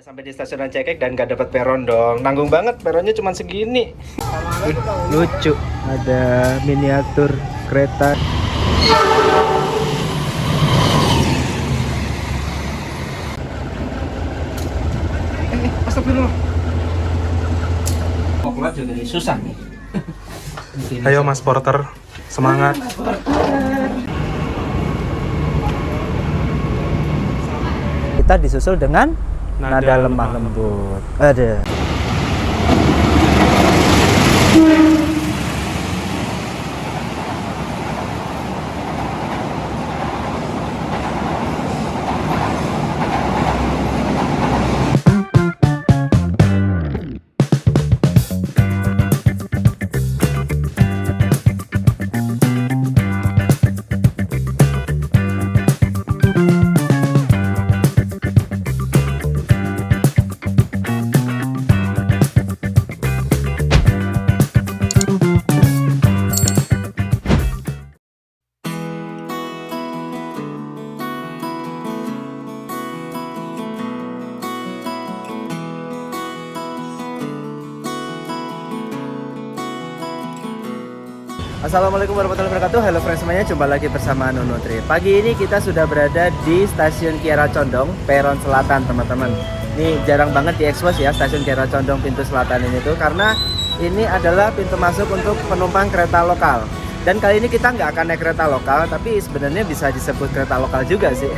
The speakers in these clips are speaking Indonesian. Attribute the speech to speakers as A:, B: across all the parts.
A: Udah sampai di stasiun Cekek dan gak dapat peron dong. Nanggung banget, peronnya cuma segini. Lucu, ada miniatur kereta. Astagfirullah. Mau keluar juga susah nih.
B: Ayo Mas Porter, semangat.
A: Kita disusul dengan nada lemah lembut. Ada. Assalamualaikum warahmatullahi wabarakatuh. Halo friends semuanya, jumpa lagi bersama Nono Tri. Pagi ini kita sudah berada di stasiun Kiara Condong, peron selatan teman-teman. Ini jarang banget diekspos ya stasiun Kiara Condong pintu selatan ini tuh, karena ini adalah pintu masuk untuk penumpang kereta lokal. Dan kali ini kita nggak akan naik kereta lokal, tapi sebenarnya bisa disebut kereta lokal juga sih.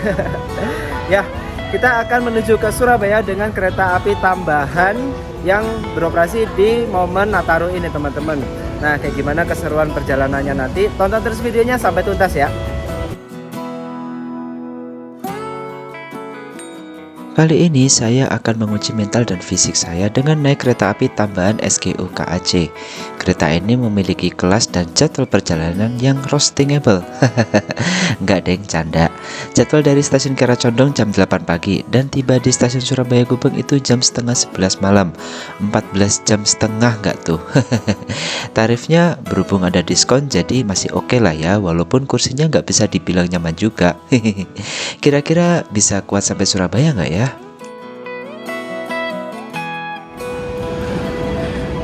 A: Ya, kita akan menuju ke Surabaya dengan kereta api tambahan yang beroperasi di momen Nataru ini teman-teman. Nah, kayak gimana keseruan perjalanannya nanti? Tonton terus videonya sampai tuntas ya.
C: Kali ini saya akan menguji mental dan fisik saya dengan naik kereta api tambahan SGU KAC. Kereta ini memiliki kelas dan jadwal perjalanan yang roastingable. Nggak deng, canda. Jadwal dari stasiun Kiara Condong jam 8 pagi dan tiba di stasiun Surabaya Gubeng itu jam setengah 11 malam. 14 jam setengah nggak tuh? Tarifnya berhubung ada diskon jadi masih oke lah ya, walaupun kursinya nggak bisa dibilang nyaman juga. Kira-kira bisa kuat sampai Surabaya nggak ya?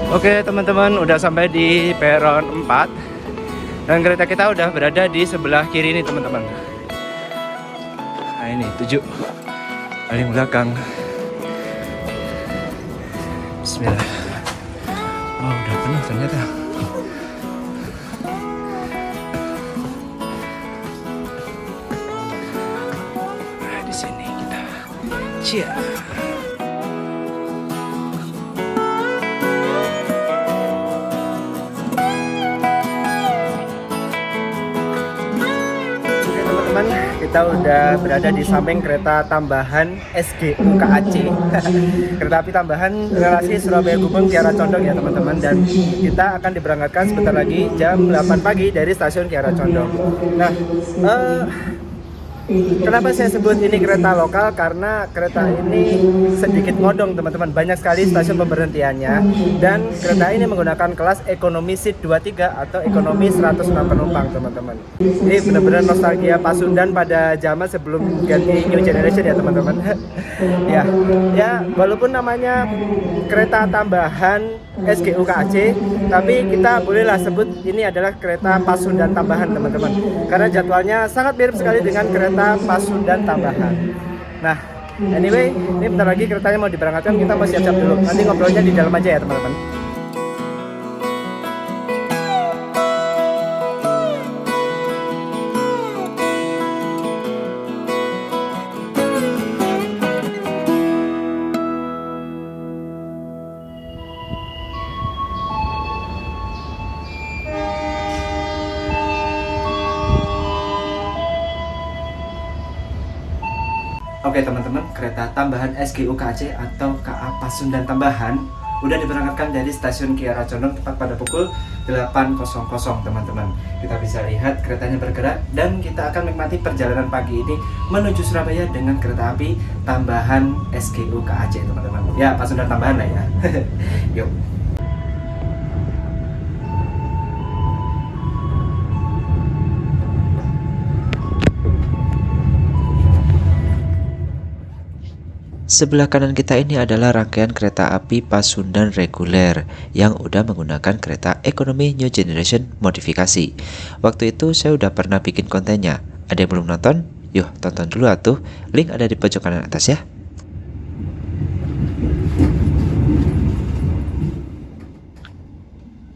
A: Oke teman-teman, udah sampai di peron 4 dan kereta kita udah berada di sebelah kiri nih teman-teman. Nah ini 7 paling belakang. Bismillah. Oh udah penuh ternyata. Nah di sini kita. Cia. Kita udah berada di samping kereta tambahan SGU KAC. Kereta api tambahan relasi Surabaya Gubeng Kiara Condong ya teman-teman, dan kita akan diberangkatkan sebentar lagi jam 8 pagi dari stasiun Kiara Condong. Nah, kenapa saya sebut ini kereta lokal? Karena kereta ini sedikit ngodong teman-teman, banyak sekali stasiun pemberhentiannya, dan kereta ini menggunakan kelas ekonomi seat 23 atau ekonomi 106 penumpang teman-teman. Ini benar-benar nostalgia Pasundan pada zaman sebelum ganti new generation ya teman-teman. ya walaupun namanya kereta tambahan SGU KAC, tapi kita bolehlah sebut ini adalah kereta Pasundan tambahan teman-teman, karena jadwalnya sangat mirip sekali dengan kereta Pasundan tambahan. Nah, anyway, ini bentar lagi keretanya mau diberangkatkan, kita mau siap-siap dulu. Nanti ngobrolnya di dalam aja ya teman-teman. Oke teman-teman, kereta tambahan SGU KAC atau KA Pasundan tambahan udah diberangkatkan dari stasiun Kiara Condong tepat pada pukul 8.00 teman-teman. Kita bisa lihat keretanya bergerak dan kita akan menikmati perjalanan pagi ini menuju Surabaya dengan kereta api tambahan SGU KAC teman-teman. Ya, Pasundan tambahan lah ya. Yuk.
C: Sebelah kanan kita ini adalah rangkaian kereta api Pasundan reguler yang udah menggunakan kereta ekonomi New Generation modifikasi. Waktu itu saya udah pernah bikin kontennya. Ada yang belum nonton? Yuk tonton dulu atuh. Link ada di pojok kanan atas ya.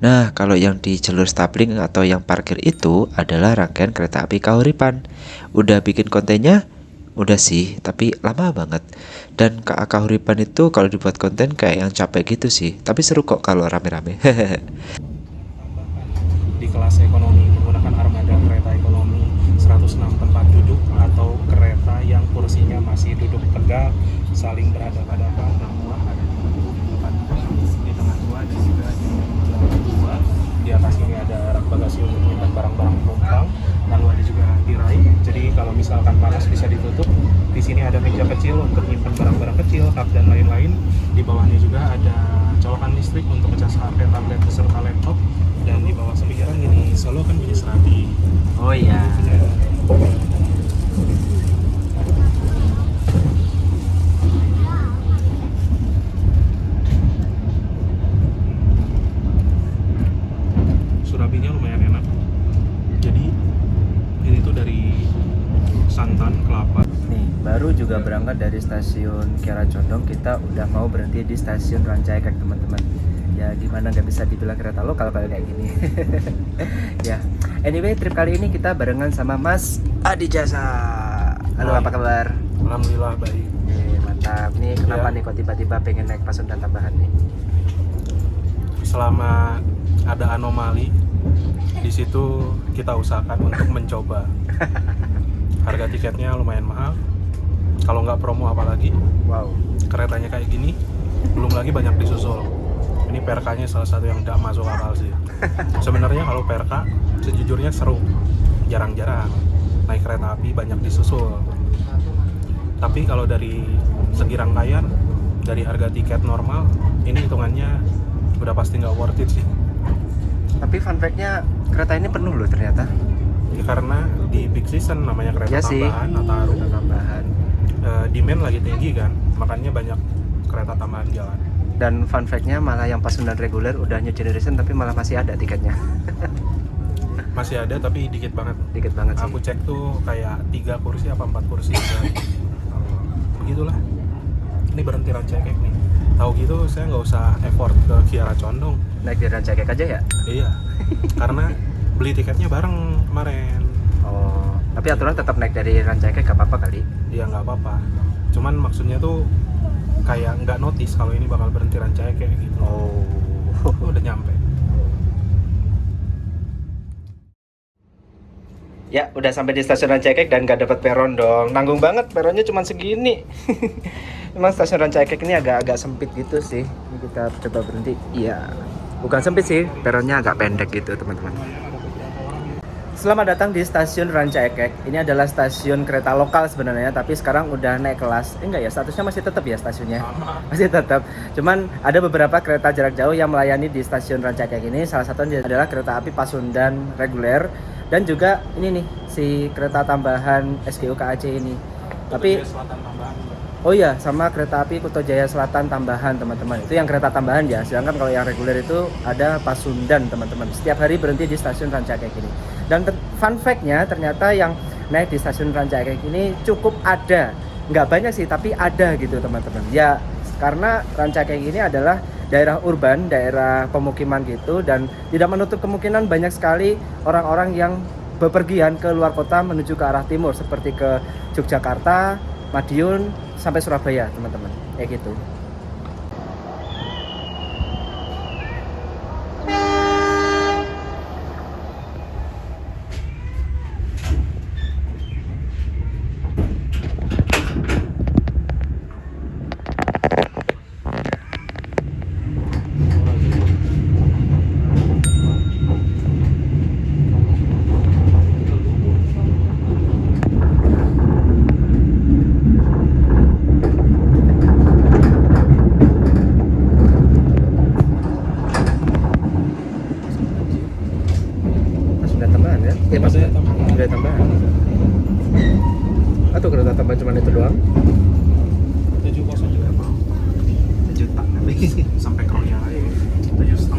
C: Nah, kalau yang di jalur stapling atau yang parkir itu adalah rangkaian kereta api Kahuripan. Udah bikin kontennya? Udah sih, tapi lama banget. Dan KA Kahuripan itu kalau dibuat konten kayak yang capek gitu sih. Tapi seru kok kalau rame-rame.
B: Di kelas ekonomi menggunakan armada kereta ekonomi 106 tempat duduk atau kereta yang kursinya masih duduk tegak, saling berhadapan-hadapan dan muat ada di depan di tengah dua dan juga di belakang dua. Di atas ini ada rak bagasi untuk menyimpan barang-barang penumpang. Lalu ada juga tirai. Jadi kalau misalkan panas bisa ditutup. Di sini ada meja kecil untuk menyimpan barang-barang kecil, kap dan lain-lain. Di bawahnya juga ada colokan listrik untuk ngecas HP, tablet beserta laptop. Dan di bawah selikiran gini, Solo kan punya Serabi.
A: Oh iya.
B: Surabinya lumayan enak. Jadi ini tuh dari santan, kelapa.
A: Nih, baru juga berangkat dari stasiun Kiara Condong, kita udah mau berhenti di stasiun Rancaikek teman-teman. Ya gimana nggak bisa dibilang kereta lokal kalau kayak gini. Ya, anyway trip kali ini kita barengan sama Mas Adi Jasa. Halo, apa kabar?
B: Alhamdulillah baik.
A: Mantap. Nih kenapa
B: Ya.
A: nih kok tiba-tiba pengen naik Pasundan tambahan nih?
B: Selama ada anomali di situ kita usahakan untuk mencoba. Harga tiketnya lumayan mahal. Kalau nggak promo apalagi.
A: Wow.
B: Keretanya kayak gini, belum lagi banyak disusul. Ini PRK-nya salah satu yang tidak masuk akal sih. Sebenarnya kalau PRK sejujurnya seru. Jarang-jarang naik kereta api banyak disusul. Tapi kalau dari segi rangkaian, dari harga tiket normal, ini hitungannya udah pasti nggak worth it sih.
A: Tapi fun fact-nya kereta ini penuh loh ternyata.
B: Ya, karena di peak season namanya kereta
A: Ya sih.
B: tambahan, Nataru,
A: Kereta tambahan.
B: demand lagi tinggi kan, makanya banyak kereta tambahan jalan.
A: Dan fun fact-nya malah yang Pasundan reguler udah New Generation tapi malah masih ada tiketnya.
B: Masih ada tapi dikit banget.
A: Dikit banget sih.
B: Aku cek tuh kayak 3 kursi apa 4 kursi dan begitulah. Ini berhenti Rancaikek nih. Tahu gitu saya nggak usah effort ke Kiara Condong.
A: Naik di Rancaikek aja ya?
B: Iya. Karena beli tiketnya bareng kemarin.
A: Oh, tapi aturan tetap naik dari Rancaikek gak apa-apa kali?
B: Iya nggak apa-apa. Cuman maksudnya tuh kayak nggak notice kalau ini bakal berhenti Rancaikek gitu.
A: Oh.
B: Udah nyampe.
A: Ya, udah sampai di stasiun Rancaikek dan gak dapat peron dong. Nanggung banget, peronnya cuma segini. Memang stasiun Rancaikek ini agak sempit gitu sih. Ini kita coba berhenti. Iya. Bukan sempit sih, peronnya agak pendek gitu, teman-teman. Selamat datang di stasiun Rancaikek. Ini adalah stasiun kereta lokal sebenarnya, tapi sekarang udah naik kelas. Enggak ya, statusnya masih tetap ya stasiunnya. Masih tetap. Cuman ada beberapa kereta jarak jauh yang melayani di stasiun Rancaikek ini. Salah satunya adalah kereta api Pasundan reguler dan juga ini nih si kereta tambahan SGU KAC ini. Tapi oh iya, sama kereta api Kuto Jaya Selatan tambahan teman-teman. Itu yang kereta tambahan ya. Sedangkan kalau yang reguler itu ada Pasundan teman-teman. Setiap hari berhenti di stasiun Rancaikek ini. Dan fun fact-nya ternyata yang naik di stasiun Rancaikek ini cukup ada. Nggak banyak sih, tapi ada gitu teman-teman. Ya, karena Rancaikek ini adalah daerah urban, daerah pemukiman gitu. Dan tidak menutup kemungkinan banyak sekali orang-orang yang bepergian ke luar kota menuju ke arah timur. Seperti ke Yogyakarta, Madiun, sampai Surabaya teman-teman. Kayak gitu.
B: sampai kronya aja 7,5.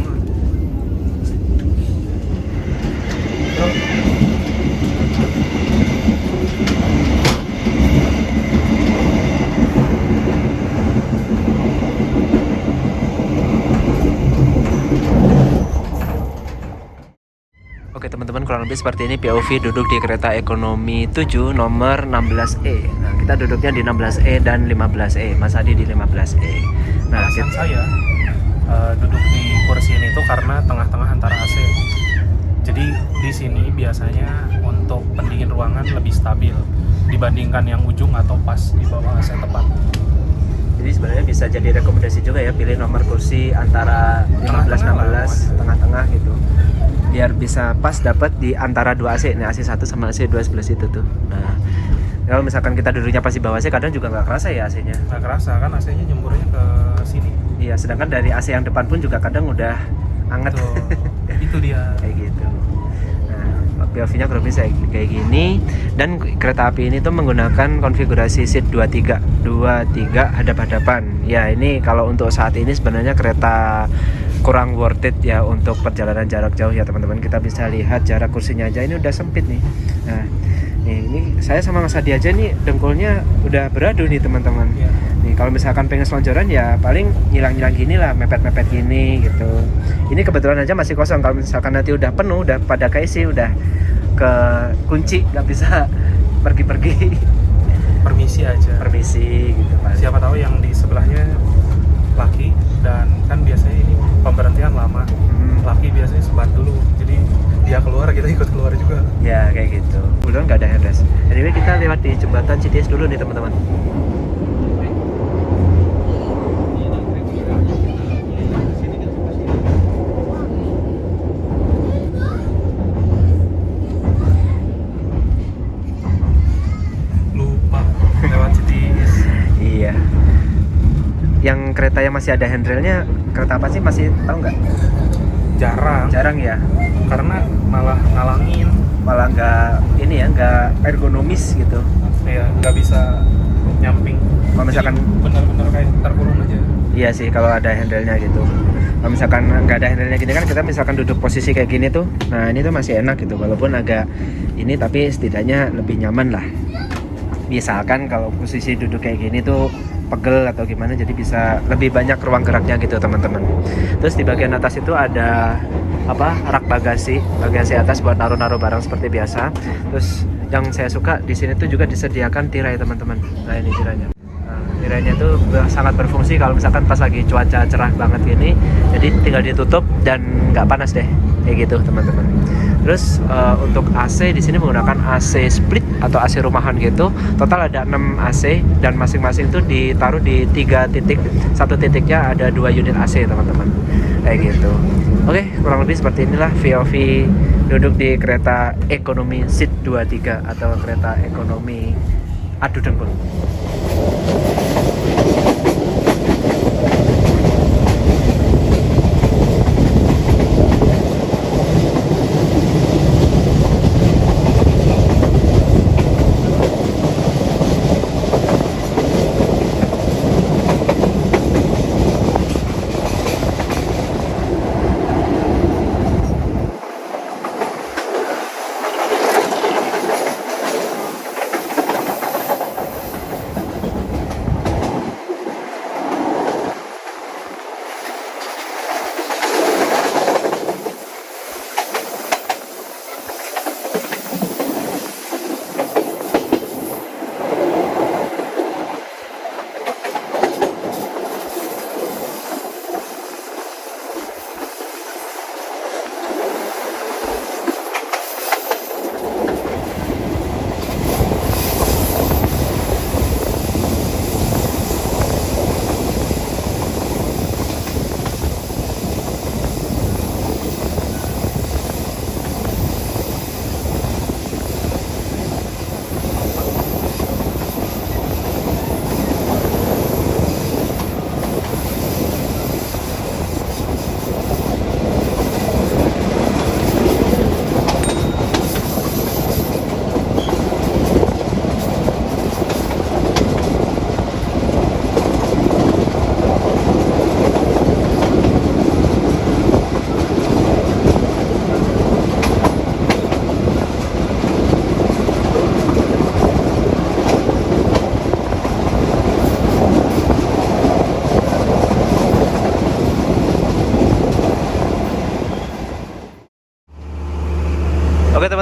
C: Oke teman-teman, kurang lebih seperti ini POV duduk di kereta ekonomi 7 nomor 16E. Nah, kita duduknya di 16E dan 15E. Mas Adi di 15E. Nah,
B: Alasan saya duduk di kursi ini tuh karena tengah-tengah antara AC. Jadi di sini biasanya untuk pendingin ruangan lebih stabil dibandingkan yang ujung atau pas di bawah AC tepat.
C: jadi sebenarnya bisa jadi rekomendasi juga ya, pilih nomor kursi antara 15-16 tengah-tengah gitu. Biar bisa pas dapat di antara dua AC. Nah, AC 1 sama AC 2 sebelah situ tuh. Nah, kalau misalkan kita duduknya pas di bawah AC kadang juga nggak kerasa ya AC-nya.
B: Nggak kerasa kan AC-nya nyemburnya ke sini.
C: Iya, sedangkan dari AC yang depan pun juga kadang udah anget.
B: Tuh, itu dia.
C: Kayak gitu. Nah, POV-nya kurang lebih kayak gini. Dan kereta api ini tuh menggunakan konfigurasi seat 23 hadap-hadapan. Ya, ini kalau untuk saat ini sebenarnya kereta kurang worth it ya untuk perjalanan jarak jauh ya teman-teman. Kita bisa lihat jarak kursinya aja ini udah sempit nih. Nah, ini saya sama Mas Adi aja nih dengkulnya udah beradu nih teman-teman.
B: Ya.
C: Nih kalau misalkan pengen selonjoran ya paling nyilang-nyilang gini lah, mepet-mepet gini gitu. Ini kebetulan aja masih kosong. Kalau misalkan nanti udah penuh, udah pada keisi, udah ke kunci, nggak bisa pergi-pergi.
B: Permisi aja.
C: Permisi gitu paling.
B: Siapa tahu yang di sebelahnya laki, dan kan biasanya ini pemberhentian lama. Laki biasanya sebat dulu, jadi dia keluar, kita ikut keluar juga.
C: Ya kayak gitu. Kebetulan nggak ada headrest. Anyway, kita lewat di jembatan Cities dulu nih teman-teman.
B: Lupa lewat Cities.
C: Iya. Yang kereta yang masih ada handrailnya kereta apa sih, masih tahu nggak?
B: Jarang,
C: Jarang ya.
B: karena malah ngalangin.
C: Malah nggak ini ya, nggak ergonomis gitu.
B: Ya nggak bisa nyamping.
C: Kalau misalkan
B: Jadi benar-benar kayak terkurung aja.
C: iya sih kalau ada handle-nya gitu. Kalau misalkan nggak ada handle-nya gini kan kita misalkan duduk posisi kayak gini tuh. Nah, ini tuh masih enak gitu walaupun agak ini, tapi setidaknya lebih nyaman lah. Misalkan kalau posisi duduk kayak gini tuh pegel atau gimana, jadi bisa lebih banyak ruang geraknya gitu teman-teman. Terus di bagian atas itu ada rak bagasi atas buat naruh-naruh barang seperti biasa. Terus yang saya suka di sini tuh juga disediakan tirai teman-teman. Nah, ini tirainya. Nah, tirainya itu sangat berfungsi kalau misalkan pas lagi cuaca cerah banget gini, jadi tinggal ditutup dan nggak panas deh kayak gitu teman-teman. Terus untuk AC di sini menggunakan AC split atau AC rumahan gitu. Total ada 6 AC dan masing-masing tuh ditaruh di 3 titik. Satu titiknya ada 2 unit AC teman-teman. Kayak gitu. Oke, kurang lebih seperti inilah VOV duduk di kereta ekonomi seat 23 atau kereta ekonomi adu dengkul.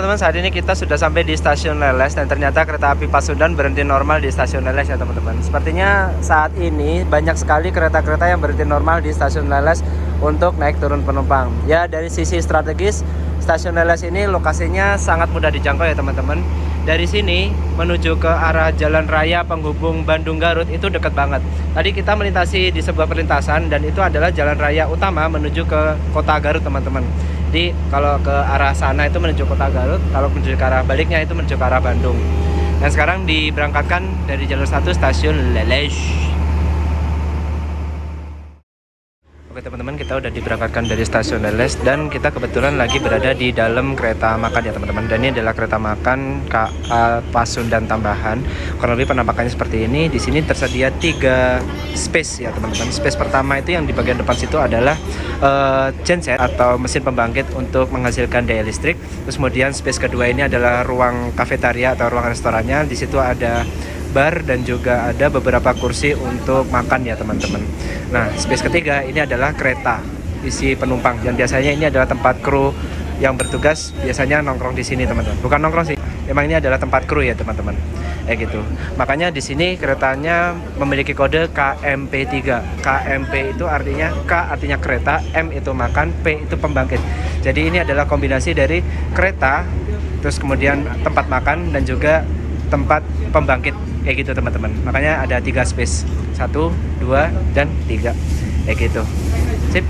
A: teman-teman, saat ini kita sudah sampai di stasiun Leles dan ternyata kereta api Pasundan berhenti normal di stasiun Leles ya teman-teman. Sepertinya saat ini banyak sekali kereta-kereta yang berhenti normal di stasiun Leles untuk naik turun penumpang. Ya, dari sisi strategis stasiun Leles ini lokasinya sangat mudah dijangkau ya teman-teman. Dari sini menuju ke arah jalan raya penghubung Bandung Garut itu dekat banget. Tadi kita melintasi di sebuah perlintasan dan itu adalah jalan raya utama menuju ke kota Garut teman-teman. Jadi kalau ke arah sana itu menuju kota Garut, kalau menuju ke arah baliknya itu menuju ke arah Bandung. Dan sekarang diberangkatkan dari jalur 1 stasiun Leles. Oke teman-teman, kita udah diberangkatkan dari stasiun Leles dan kita kebetulan lagi berada di dalam kereta makan ya teman-teman. Dan ini adalah kereta makan KA Pasundan tambahan. Kurang lebih penampakannya seperti ini. Di sini tersedia 3 space ya teman-teman. Space pertama itu yang di bagian depan situ adalah genset atau mesin pembangkit untuk menghasilkan daya listrik. Terus kemudian space kedua ini adalah ruang kafetaria atau ruang restorannya. Di situ ada bar dan juga ada beberapa kursi untuk makan ya teman-teman. Nah, space ketiga ini adalah kereta isi penumpang dan biasanya ini adalah tempat kru yang bertugas biasanya nongkrong di sini teman-teman. Bukan nongkrong sih, emang ini adalah tempat kru ya teman-teman. Gitu. Makanya di sini keretanya memiliki kode KMP3. KMP itu artinya K artinya kereta, M itu makan, P itu pembangkit. Jadi ini adalah kombinasi dari kereta, terus kemudian tempat makan dan juga tempat pembangkit gitu teman-teman. Makanya ada 3 space, 1, 2, dan 3 gitu. Sip.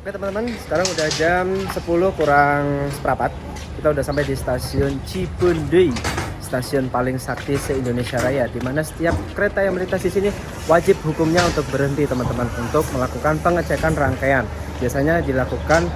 A: Oke teman-teman, sekarang udah jam 10 kurang seperempat. Kita udah sampai di stasiun Cipendei, stasiun paling sakti se-Indonesia Raya, di mana setiap kereta yang melintas di sini wajib hukumnya untuk berhenti teman-teman untuk melakukan pengecekan rangkaian. Biasanya dilakukan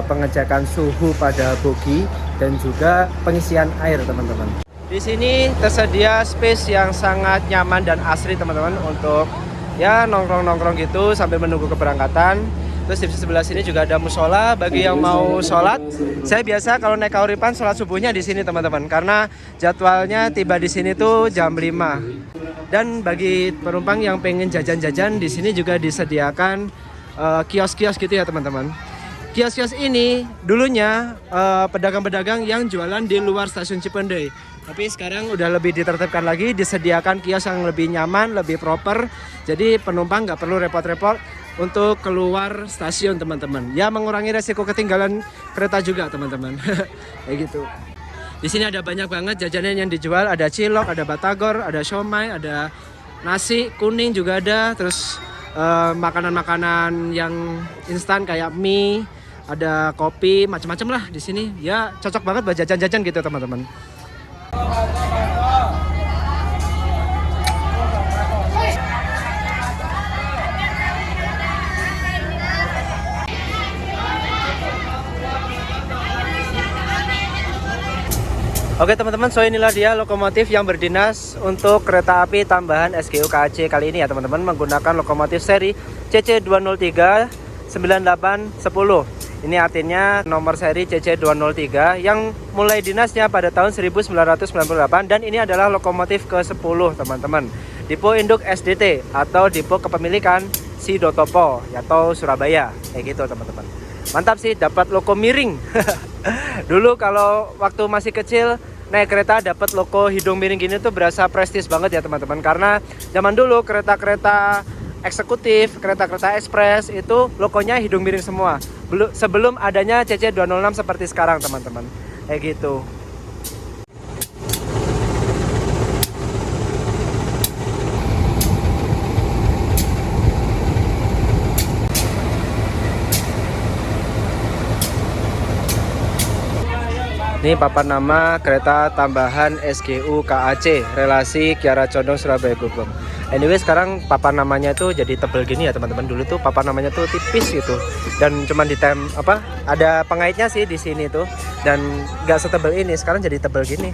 A: pengecekan suhu pada bogi dan juga pengisian air teman-teman. Di sini tersedia space yang sangat nyaman dan asri teman-teman untuk ya nongkrong-nongkrong gitu sambil menunggu keberangkatan. Terus di sebelah sini juga ada musola bagi yang mau sholat. Saya biasa kalau naik Kauripan sholat subuhnya di sini teman-teman, karena jadwalnya tiba di sini tuh jam 5. Dan bagi penumpang yang pengen jajan-jajan di sini juga disediakan kios-kios gitu ya teman-teman. Kios-kios ini dulunya pedagang-pedagang yang jualan di luar stasiun Cipendei. Tapi sekarang udah lebih ditertibkan lagi, disediakan kios yang lebih nyaman, lebih proper. Jadi penumpang nggak perlu repot-repot untuk keluar stasiun teman-teman. Ya mengurangi resiko ketinggalan kereta juga teman-teman. Kayak gitu. Di sini ada banyak banget jajanan yang dijual. Ada cilok, ada batagor, ada siomay, ada nasi kuning juga ada. Terus makanan-makanan yang instan kayak mie, ada kopi, macam-macam lah di sini. Ya cocok banget buat jajan-jajan gitu teman-teman. Oke teman-teman, so inilah dia lokomotif yang berdinas untuk kereta api tambahan SGU KAC kali ini ya teman-teman, menggunakan lokomotif seri CC203 9810. Ini artinya nomor seri CC203 yang mulai dinasnya pada tahun 1998 dan ini adalah lokomotif ke-10 teman-teman. Dipo induk SDT atau Dipo Kepemilikan Sidotopo atau Surabaya. Kayak gitu teman-teman. Mantap sih, dapat loko miring. Dulu kalau waktu masih kecil naik kereta dapat loko hidung miring gini tuh berasa prestis banget ya teman-teman, karena zaman dulu kereta-kereta eksekutif, kereta-kereta ekspres itu lokonya hidung miring semua. Sebelum adanya CC206 seperti sekarang teman-teman. Kayak gitu. Ini papan nama kereta tambahan SGU KAC relasi Kiara Condong Surabaya Gubeng. Anyway, sekarang papan namanya tuh jadi tebel gini ya teman-teman. Dulu tuh papan namanya tuh tipis gitu, dan cuman ada pengaitnya sih di sini tuh, dan nggak setebel ini. Sekarang jadi tebel gini.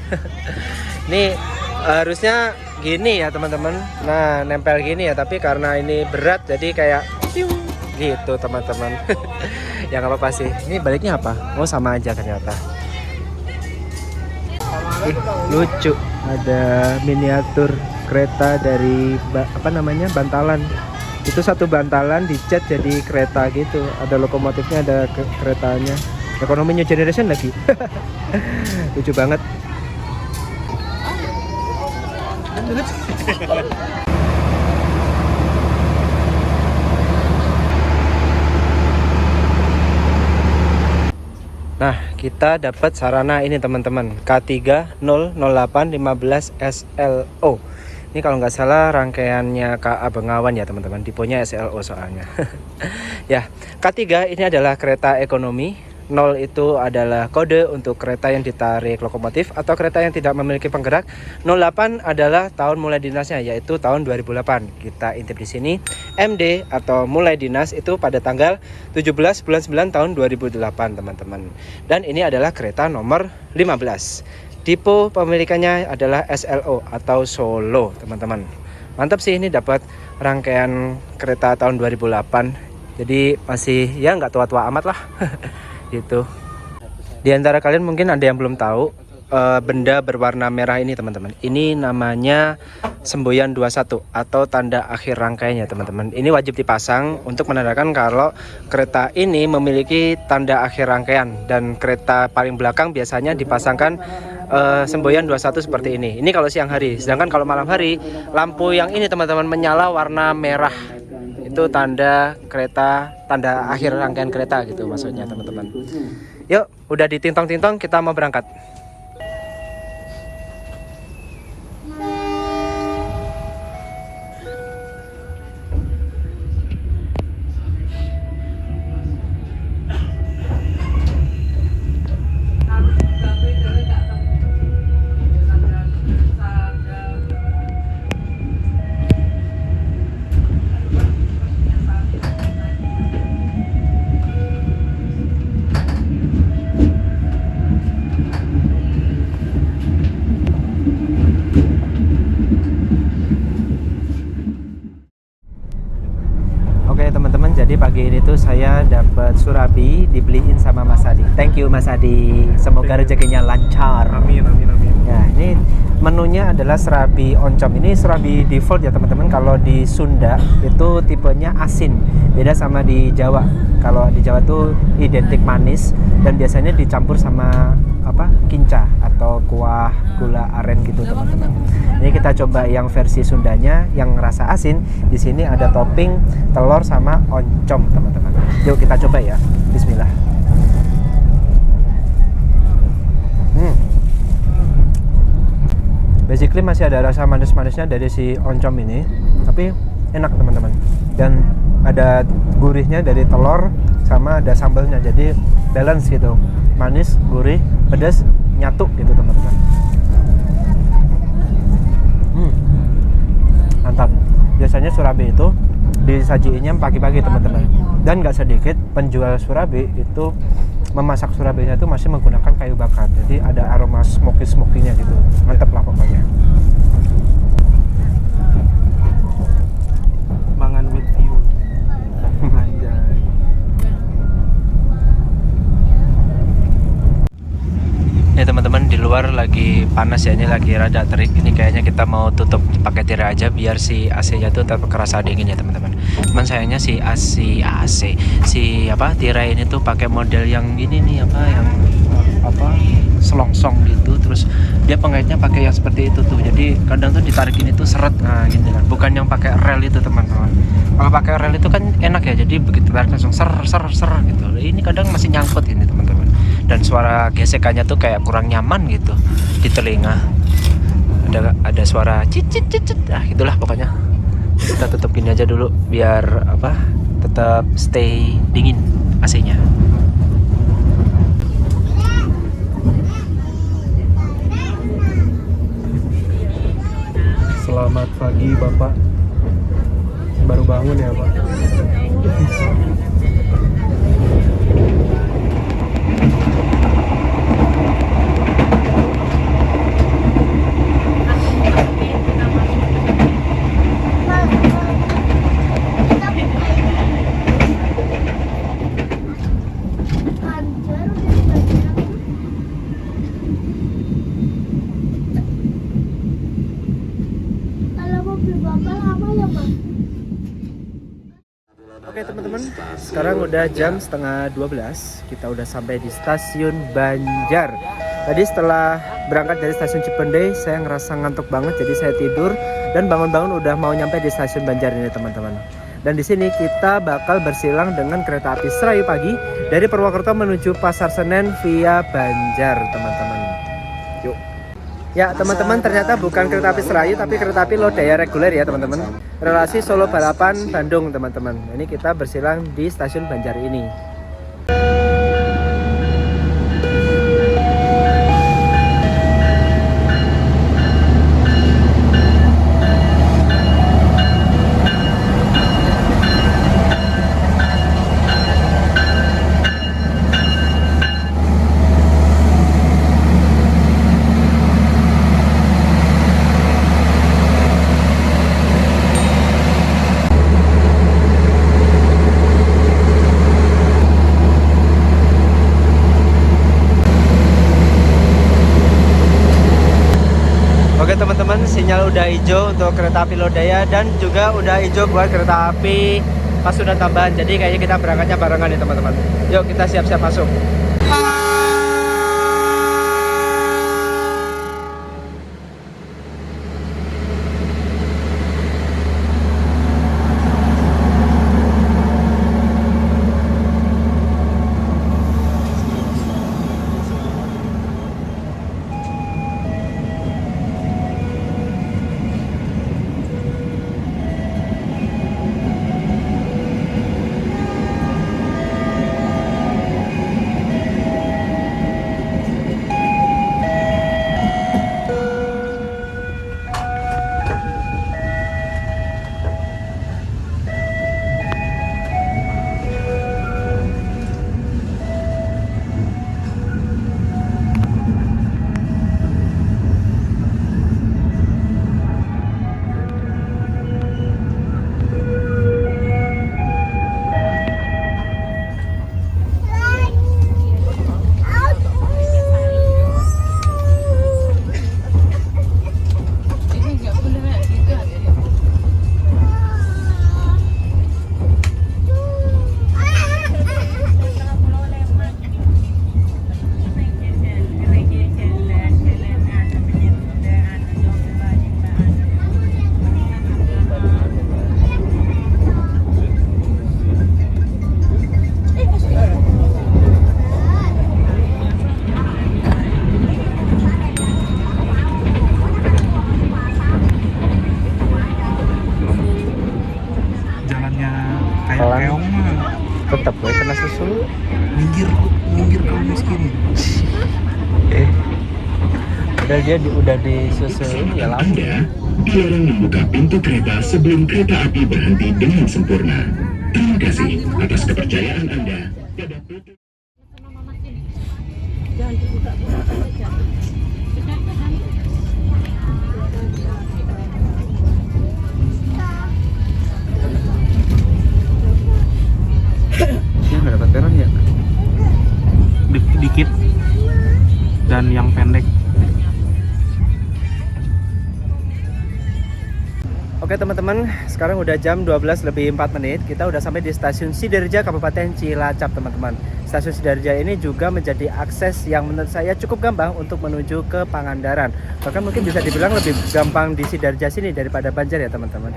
A: Ini harusnya gini ya teman-teman. Nah, nempel gini ya, tapi karena ini berat jadi kayak gitu teman-teman. Ya nggak apa-apa sih. Ini baliknya apa? Oh, sama aja ternyata. Lucu, ada miniatur kereta dari bantalan. Itu satu bantalan dicat jadi kereta gitu. Ada lokomotifnya, ada keretanya. Ekonomi new generation lagi. Lucu banget. Nah, kita dapat sarana ini teman-teman, K300815 SLO. Ini kalau nggak salah rangkaiannya KA Bengawan ya teman-teman, tipenya SLO soalnya. Ya, K3 ini adalah kereta ekonomi. 0 itu adalah kode untuk kereta yang ditarik lokomotif atau kereta yang tidak memiliki penggerak. 08 adalah tahun mulai dinasnya, yaitu tahun 2008. Kita intip di sini. MD atau mulai dinas itu pada tanggal 17 bulan 9 tahun 2008 teman-teman. Dan ini adalah kereta nomor 15. Tipe pemilikannya adalah SLO atau Solo teman-teman. Mantap sih, ini dapat rangkaian kereta tahun 2008. Jadi masih ya nggak tua-tua amat lah. Gitu. Di antara kalian mungkin ada yang belum tahu benda berwarna merah ini teman-teman. Ini namanya semboyan 21 atau tanda akhir rangkaiannya teman-teman. Ini wajib dipasang untuk menandakan kalau kereta ini memiliki tanda akhir rangkaian, dan kereta paling belakang biasanya dipasangkan semboyan 21 seperti ini. Ini kalau siang hari. Sedangkan kalau malam hari, lampu yang ini teman-teman menyala warna merah. Itu tanda kereta, tanda akhir rangkaian kereta gitu maksudnya teman-teman. Yuk, udah ditintong-tintong, kita mau berangkat. Oke teman-teman, jadi pagi ini tuh saya dapat surabi dibeliin sama Mas Adi. Thank you Mas Adi, semoga rezekinya lancar.
B: Amin, amin, amin.
A: Ya, ini menunya adalah surabi oncom. Ini surabi default ya teman-teman. Kalau di Sunda itu tipenya asin, beda sama di Jawa. Kalau di Jawa tuh identik manis dan biasanya dicampur sama kinca atau kuah gula aren gitu teman-teman. Ini kita coba yang versi Sundanya yang rasa asin. Di sini ada topping telur sama oncom teman-teman. Yuk kita coba ya. Bismillah. Basically masih ada rasa manis-manisnya dari si oncom ini, tapi enak teman-teman. Dan ada gurihnya dari telur sama ada sambalnya, jadi balance gitu. Manis, gurih, pedas, nyatu gitu teman-teman. Mantap. Biasanya surabi itu disajiinnya pagi-pagi teman-teman. Dan nggak sedikit penjual surabi itu memasak surabinya itu masih menggunakan kayu bakar. Jadi ada aroma smoky-smokinya gitu. Mantap lah pokoknya.
B: Mangan with you. Anjay.
C: Nih teman-teman, di luar lagi panas ya, ini lagi rada terik. Ini kayaknya kita mau tutup pakai tirai aja biar si AC-nya tuh tetap kerasa dingin ya teman-teman. Cuman sayangnya si tirai ini tuh pakai model yang gini nih yang selongsong gitu. Terus dia pengaitnya pakai yang seperti itu tuh. Jadi kadang tuh ditarik ini tuh seret, nah gitu kan. Bukan yang pakai rel itu teman-teman. Kalau pakai rel itu kan enak ya. Jadi begitu tarik langsung ser gitu. Ini kadang masih nyangkut ini teman-teman. Dan suara gesekannya tuh kayak kurang nyaman gitu di telinga. Ada suara cicit. Itulah pokoknya. Kita tutup gini aja dulu biar tetap stay dingin AC-nya.
B: Selamat pagi Bapak. Baru bangun ya Pak.
A: Oke teman-teman, sekarang udah jam setengah 12. Kita udah sampai di stasiun Banjar. Tadi setelah berangkat dari stasiun Cipendei, saya ngerasa ngantuk banget, jadi saya tidur dan bangun-bangun udah mau nyampe di stasiun Banjar ini teman-teman. Dan di sini kita bakal bersilang dengan kereta api Serayu Pagi dari Purwokerto menuju Pasar Senen via Banjar teman-teman. Yuk. Ya teman-teman, ternyata bukan kereta api Serayu tapi kereta api Lodaya reguler ya teman-teman. Relasi Solo Balapan Bandung teman-teman. Ini kita bersilang di stasiun Banjar ini. Oke teman-teman, sinyal udah hijau untuk kereta api Lodaya dan juga udah hijau buat kereta api Pasundan Tambahan. Jadi kayaknya kita berangkatnya barengan nih teman-teman. Yuk kita siap-siap masuk.
B: keong mah
A: tetap gue kena susu.
B: minggir kaum miskin.
A: Padahal dia udah disusun ya lama.
D: Anda dilarang membuka pintu kereta sebelum kereta api berhenti dengan sempurna. Terima kasih atas kepercayaan Anda pada PT.
E: Jangan dibuka-buka saja.
A: Dia nggak dapat peron ya?
B: Dikit dan yang pendek.
A: Oke teman-teman, sekarang udah jam 12 lebih 4 menit. Kita udah sampai di stasiun Sidarja Kabupaten Cilacap teman-teman. Stasiun Sidarja ini juga menjadi akses yang menurut saya cukup gampang untuk menuju ke Pangandaran. Bahkan mungkin bisa dibilang lebih gampang di Sidarja sini daripada Banjar ya teman-teman.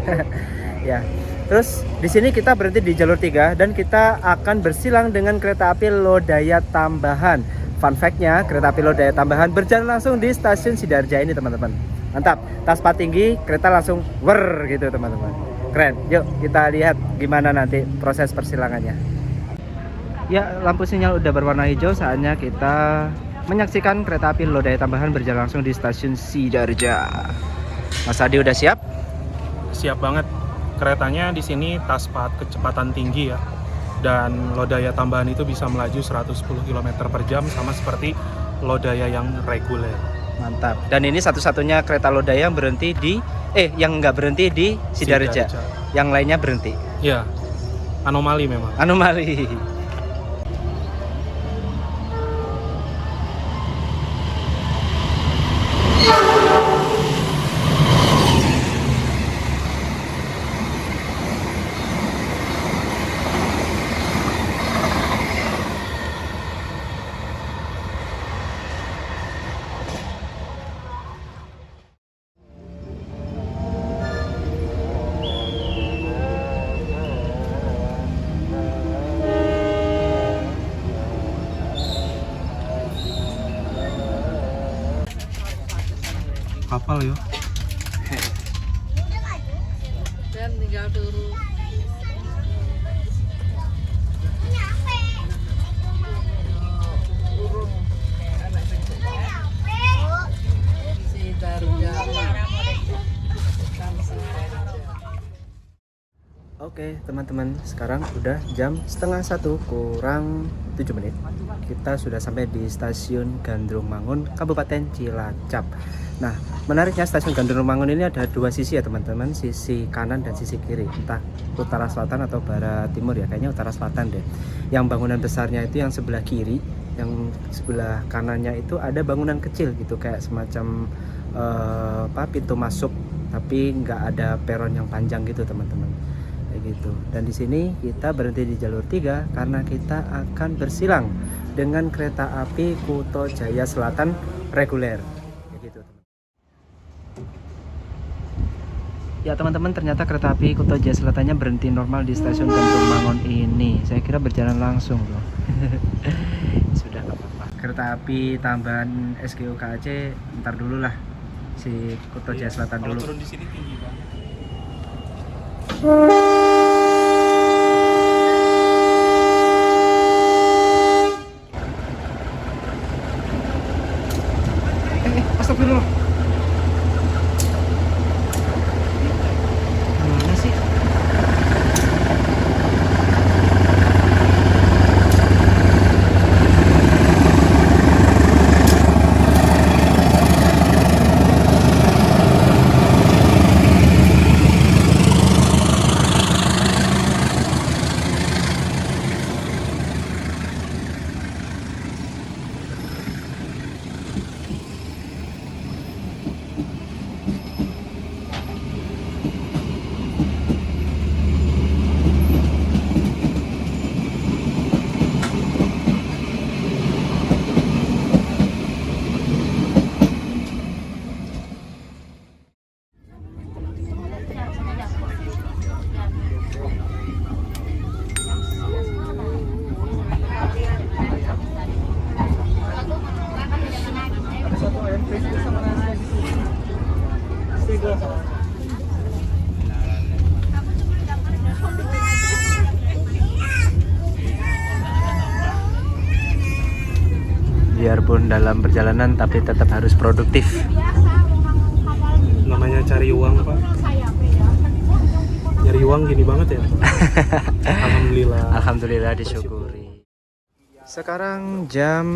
A: Ya. Terus di sini kita berhenti di jalur 3 dan kita akan bersilang dengan kereta api Lodaya Tambahan. Fun fact-nya, kereta api Lodaya Tambahan berjalan langsung di stasiun Sidarja ini teman-teman. Mantap, taspa tinggi, kereta langsung wer gitu teman-teman. Keren. Yuk kita lihat gimana nanti proses persilangannya. Ya, lampu sinyal udah berwarna hijau, saatnya kita menyaksikan kereta api Lodaya Tambahan berjalan langsung di stasiun Sidarja. Mas Adi udah siap?
B: Siap banget. Keretanya di sini Taspat kecepatan tinggi ya. Dan Lodaya tambahan itu bisa melaju 110 km per jam sama seperti Lodaya yang reguler.
A: Mantap. Dan ini satu-satunya kereta Lodaya yang berhenti di yang nggak berhenti di Sidareja. Yang lainnya berhenti.
B: Ya, anomali memang.
A: Anomali.
B: Kapal ya.
E: Dan tinggal turun.
A: Oke teman-teman, sekarang udah jam 12:30 kurang 7 menit. Kita sudah sampai di stasiun Gandrung-Mangun, Kabupaten Cilacap. Nah, menariknya stasiun Gandrung-Mangun ini ada dua sisi ya teman-teman, sisi kanan dan sisi kiri, entah utara selatan atau barat timur ya, kayaknya utara selatan deh. Yang bangunan besarnya itu yang sebelah kiri, yang sebelah kanannya itu ada bangunan kecil gitu, kayak semacam pintu masuk, tapi nggak ada peron yang panjang gitu teman-teman. Gitu. Dan di sini kita berhenti di jalur 3 karena kita akan bersilang dengan kereta api Kuto Jaya Selatan reguler. Gitu. Ya teman-teman, ternyata kereta api Kuto Jaya Selatannya berhenti normal di stasiun Gandrung-Mangun ini. Saya kira berjalan langsung loh. Sudah nggak apa-apa. Kereta api tambahan SKU KAC ntar dulu lah, si Kuto Jaya Selatan
B: Kalau
A: dulu.
B: turun di sini tinggi banget.
A: Astagfirullah. Mana sih? Biarpun dalam perjalanan tapi tetap harus produktif.
B: Namanya cari uang pak. Nyari uang gini banget ya. Alhamdulillah.
A: Alhamdulillah, disyukuri. Sekarang jam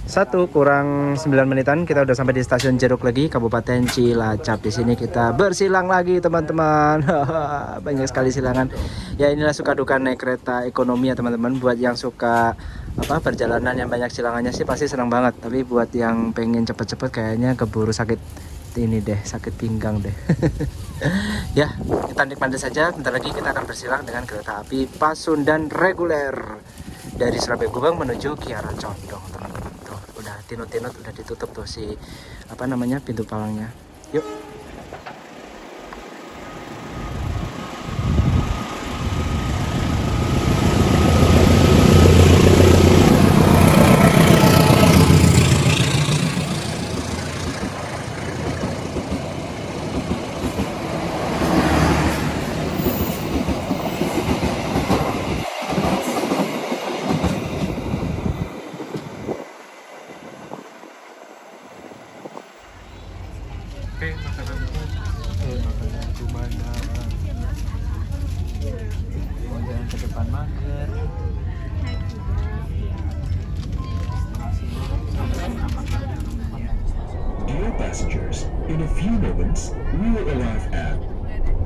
A: 1 kurang 9 menitan, kita udah sampai di stasiun Jeruk Legi, Kabupaten Cilacap. Di sini kita bersilang lagi teman-teman. Banyak sekali silangan. Ya inilah suka duka naik kereta ekonomi ya teman-teman. Buat yang suka perjalanan yang banyak silangannya sih pasti senang banget. Tapi buat yang pengen cepet-cepet kayaknya keburu sakit ini deh, sakit pinggang deh. Ya, kita nikmati saja. Bentar lagi kita akan bersilang dengan kereta api Pasundan reguler dari Surabaya Gubeng menuju Kiara Condong, teman-teman. Tuh, udah tinut-tinut, udah ditutup tuh si pintu palangnya. Yuk.
B: Oke, makanan gimana?
A: ke depan mager.
D: Dear passengers, in a few moments, we will arrive at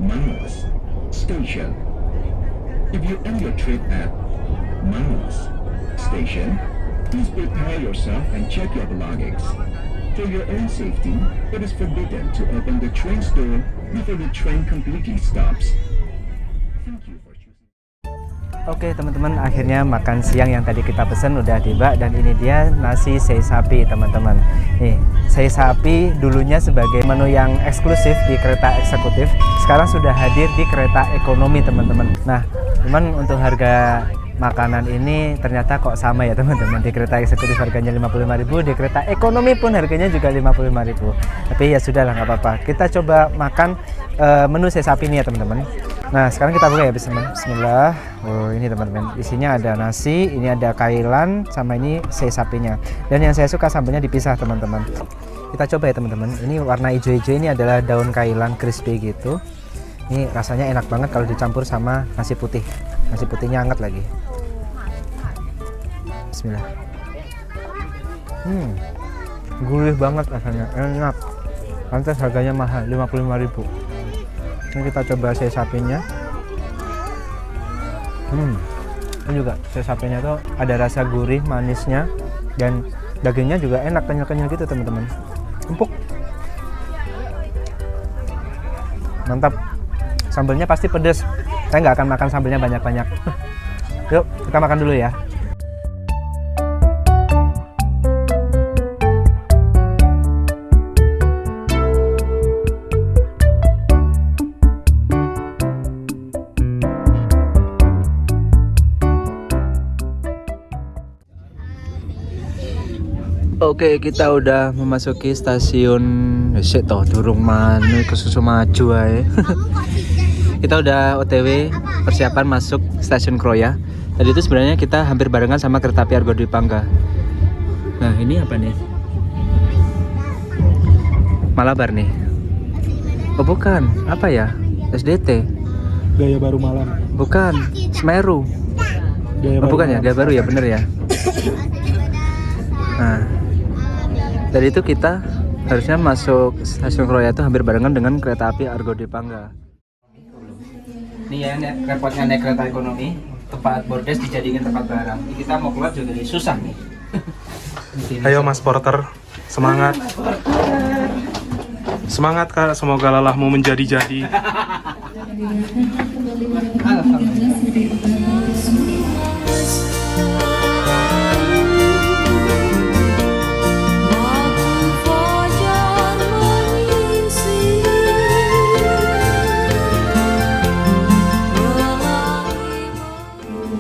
D: Manos Station. If you end your trip at Manos Station, please prepare yourself and check your belongings. For your own safety, it is forbidden to open the train's door before the train completely stops. Thank you for choosing.
A: Oke teman-teman, akhirnya makan siang yang tadi kita pesen udah tiba, dan ini dia nasi sei sapi teman-teman. Nih, sei sapi dulunya sebagai menu yang eksklusif di kereta eksekutif, sekarang sudah hadir di kereta ekonomi teman-teman. Nah, cuman untuk harga makanan ini ternyata kok sama ya teman-teman. Di kereta eksekutif harganya 55.000, di kereta ekonomi pun harganya juga 55.000. Tapi ya sudahlah, nggak apa-apa. Kita coba makan menu sei sapi ini ya teman-teman. Nah, sekarang kita buka ya, bismillah. Oh, ini teman-teman, isinya ada nasi, ini ada kailan, sama ini sei sapinya. Dan yang saya suka sambelnya dipisah teman-teman. Kita coba ya teman-teman. Ini warna hijau-hijau ini adalah daun kailan crispy gitu. Ini rasanya enak banget kalau dicampur sama nasi putih. Nasi putihnya hangat lagi. Bismillah. Gurih banget rasanya, enak. Pantas harganya mahal, 55.000. Ini kita coba sei sapinya. Ini juga sei sapinya tuh ada rasa gurih, manisnya, dan dagingnya juga enak, kenyal-kenyal gitu teman-teman. Empuk. Mantap. Sambelnya pasti pedas. Saya nggak akan makan sambelnya banyak-banyak. Yuk, kita makan dulu ya. Oke, kita udah memasuki stasiun durung manu ke susu maju ae. Kita udah OTW persiapan masuk stasiun Kroya. Tadi itu sebenarnya kita hampir barengan sama kereta api Argo Dwi Pangga. Nah, ini apa nih? Malabar nih. Oh bukan, apa ya? SDT.
B: Gaya Baru Malam.
A: Bukan, Semeru.
B: Gaya
A: Oh bukan ya, Gaya Baru ya, bener ya. Nah, dari itu kita harusnya masuk stasiun Kroya itu hampir barengan dengan kereta api Argo Dwi Pangga. Ini ya, repotnya naik kereta ekonomi, tempat bordes dijadikan tempat barang. Kita mau keluar juga susah nih.
B: Ayo Mas Porter, semangat. Semangat Kak, semoga lelahmu menjadi-jadi.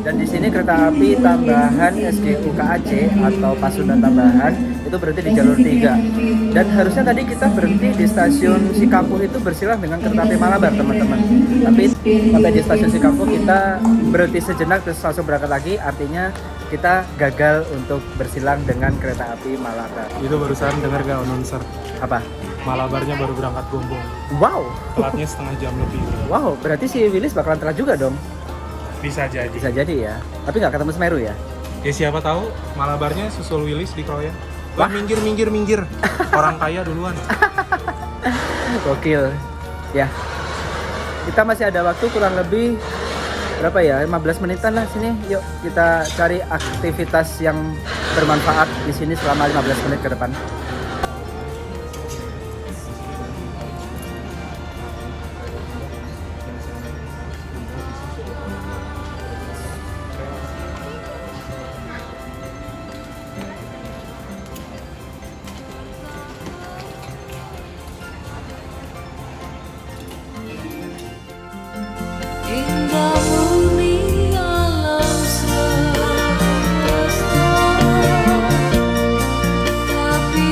A: Dan di sini kereta api tambahan SGU KAC atau Pasundan tambahan itu berhenti di jalur 3. Dan harusnya tadi kita berhenti di stasiun Sikampuh itu bersilang dengan kereta api Malabar teman-teman. Tapi sampai di stasiun Sikampuh kita berhenti sejenak terus langsung berangkat lagi. Artinya kita gagal untuk bersilang dengan kereta api Malabar.
B: Itu barusan dengar gak announcer?
A: Apa?
B: Malabarnya baru berangkat Gombong.
A: Wow.
B: Telatnya setengah jam lebih.
A: Wow, berarti si Willis bakalan telat juga dong.
B: Bisa jadi.
A: Bisa jadi ya. Tapi nggak ketemu Semeru ya?
B: Ya siapa tahu Malabarnya susul Willis di Kroya. Wah, minggir. Orang kaya duluan.
A: Gokil. Ya. Kita masih ada waktu kurang lebih berapa ya? 15 menitan lah sini. Yuk kita cari aktivitas yang bermanfaat di sini selama 15 menit ke depan.
E: Indah murni alam semesta, tapi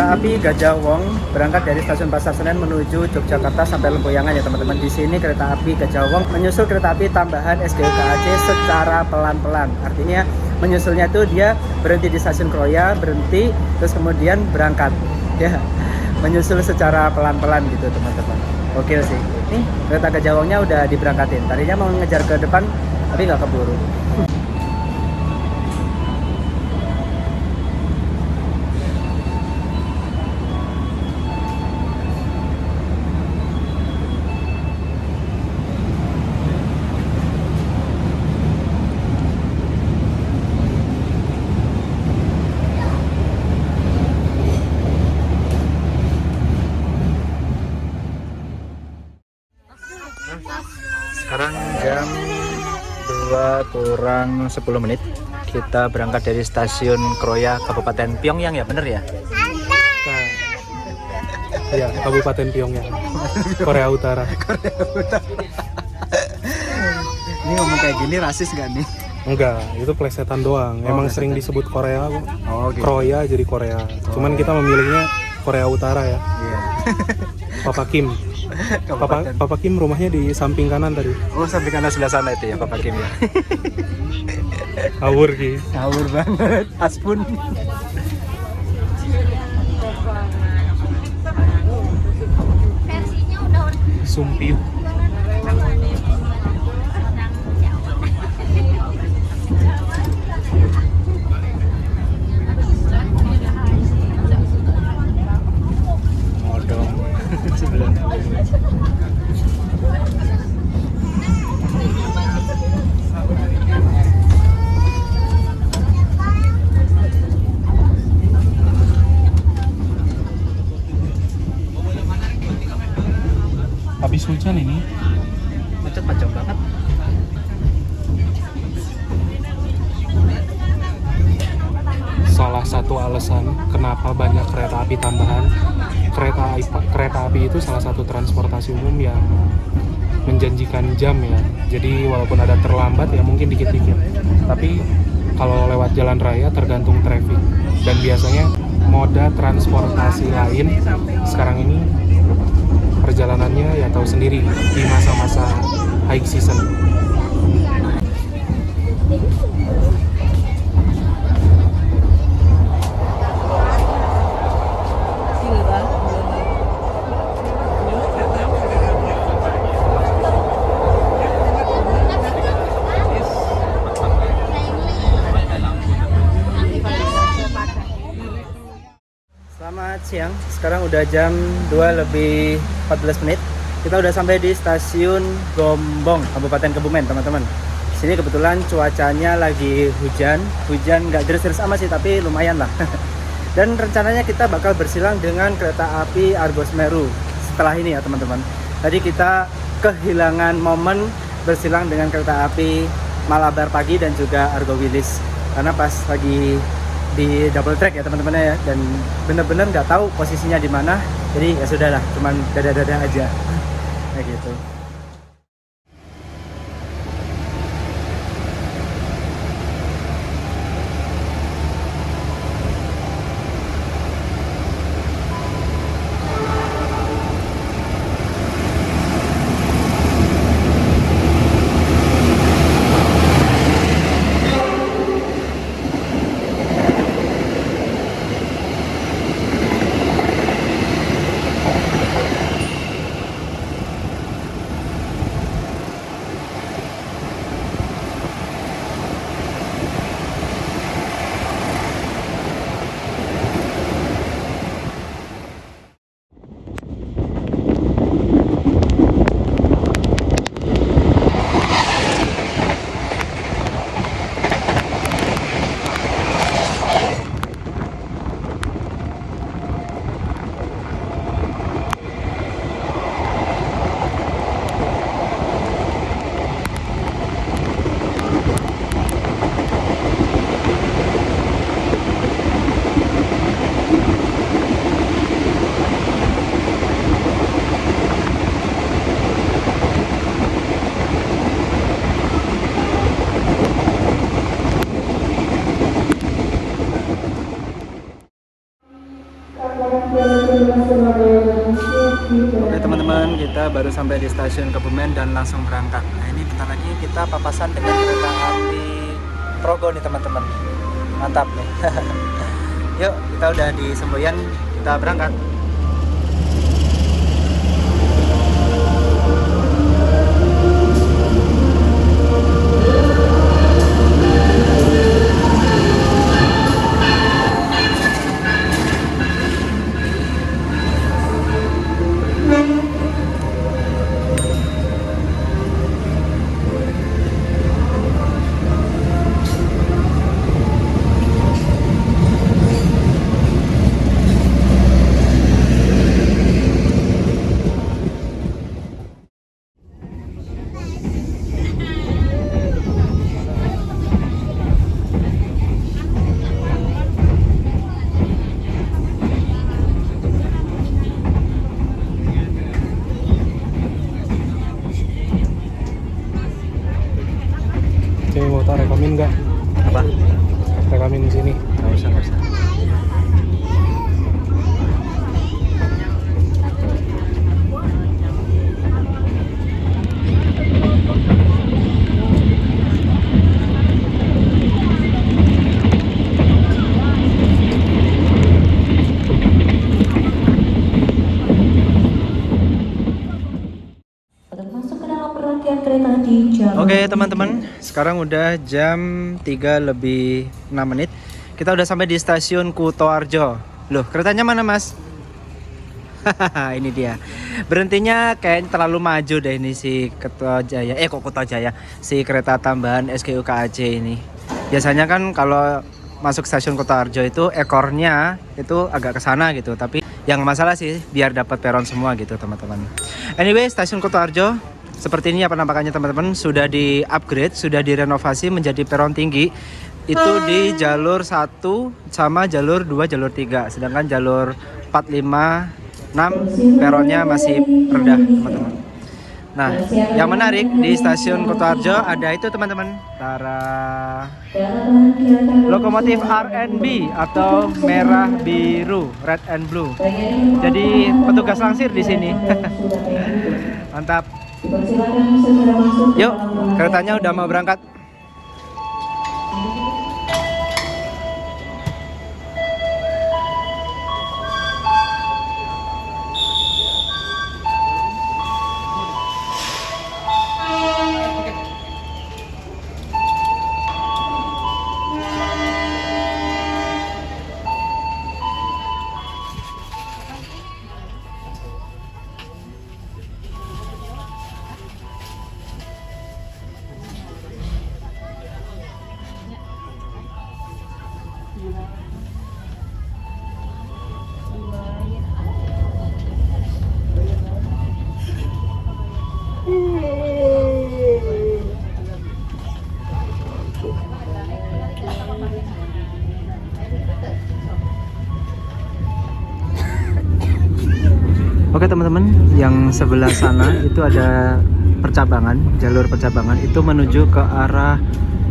A: kereta api Gajah Wong berangkat dari stasiun Pasar Senen menuju Yogyakarta sampai Lempuyangan ya teman-teman. Di sini kereta api Gajah Wong menyusul kereta api tambahan SGU KAC secara pelan-pelan. Artinya menyusulnya itu dia berhenti di stasiun Kroya, berhenti terus kemudian berangkat. Ya, menyusul secara pelan-pelan gitu teman-teman. Gokil sih. Nih kereta Gajah Wongnya udah diberangkatin. Tadinya mau ngejar ke depan tapi nggak keburu. Sekarang jam 2 kurang 10 menit. Kita berangkat dari stasiun Kroya, Kabupaten Pyongyang ya, bener ya?
B: Ya, Kabupaten Pyongyang, Korea Utara.
A: Ini ngomong kayak gini rasis gak nih?
B: Enggak, itu plesetan doang. Emang
A: plesetan.
B: sering disebut Korea kok.
A: Oh gitu.
B: Kroya jadi Korea. Cuman kita memilihnya Korea Utara ya.
A: Iya.
B: Papa Kim.
A: Kabupaten.
B: Papa Kim rumahnya di samping kanan tadi.
A: Oh, sampai kanan sebelah sana itu ya Papa Kim ya.
B: Awur Ki.
A: Ngawur banget. Aspun.
B: Sumpiu.
A: Modong. 90.
B: Habis hujan ini.
A: Macet panjang banget.
B: Salah satu alasan kenapa banyak kereta api tambahan. Kereta api itu salah satu transportasi umum yang menjanjikan jam ya. Jadi walaupun ada terlambat ya mungkin dikit-dikit. Tapi kalau lewat jalan raya tergantung traffic. Dan biasanya moda transportasi lain sekarang ini perjalanannya ya tahu sendiri di masa-masa high season.
A: Selamat siang, sekarang udah jam 2 lebih 14 menit. Kita udah sampai di stasiun Gombong, Kabupaten Kebumen teman-teman. Sini kebetulan cuacanya lagi hujan nggak deras-deras amat sih, tapi lumayan lah. Dan rencananya kita bakal bersilang dengan kereta api Argo Semeru setelah ini ya teman-teman. Tadi kita kehilangan momen bersilang dengan kereta api Malabar Pagi dan juga Argo Wilis karena pas lagi di double track ya teman-teman ya, dan bener-bener nggak tahu posisinya di mana, jadi ya sudahlah, cuman dada-dada aja kayak gitu. Oke teman-teman, kita baru sampai di stasiun Kebumen dan langsung berangkat. Nah ini bentar lagi kita papasan dengan kereta api Progo nih teman-teman. Mantap nih. Yuk, kita udah di Semboyan, kita berangkat.
B: Oke, mau tak rekamin nggak?
A: Apa?
B: Rekamin di sini.
A: Nggak usah, nggak usah.
E: Masuk ke dalam rangkaian kereta di jalur.
A: Oke teman-teman, sekarang udah jam 3 lebih 6 menit. Kita udah sampai di stasiun Kutoarjo. Loh, keretanya mana mas? Hahaha, ini dia. Berhentinya kayaknya terlalu maju deh ini si Kutojaya. Kok Kutojaya? Si kereta tambahan SKU KAC ini. Biasanya kan kalau masuk stasiun Kutoarjo itu ekornya itu agak ke sana gitu. Tapi yang masalah sih biar dapat peron semua gitu teman-teman. Anyway, stasiun Kutoarjo seperti ini apa penampakannya teman-teman. Sudah di-upgrade, sudah direnovasi menjadi peron tinggi. Itu di jalur 1 sama jalur 2, jalur 3. Sedangkan jalur 4, 5, 6 peronnya masih rendah teman-teman. Nah, yang menarik di stasiun Kutoarjo ada itu teman-teman. Tara, lokomotif R&B atau merah biru, red and blue. Jadi petugas langsir di sini. Mantap. Yuk, keretanya udah mau berangkat. Oke teman-teman, yang sebelah sana itu ada percabangan, jalur percabangan itu menuju ke arah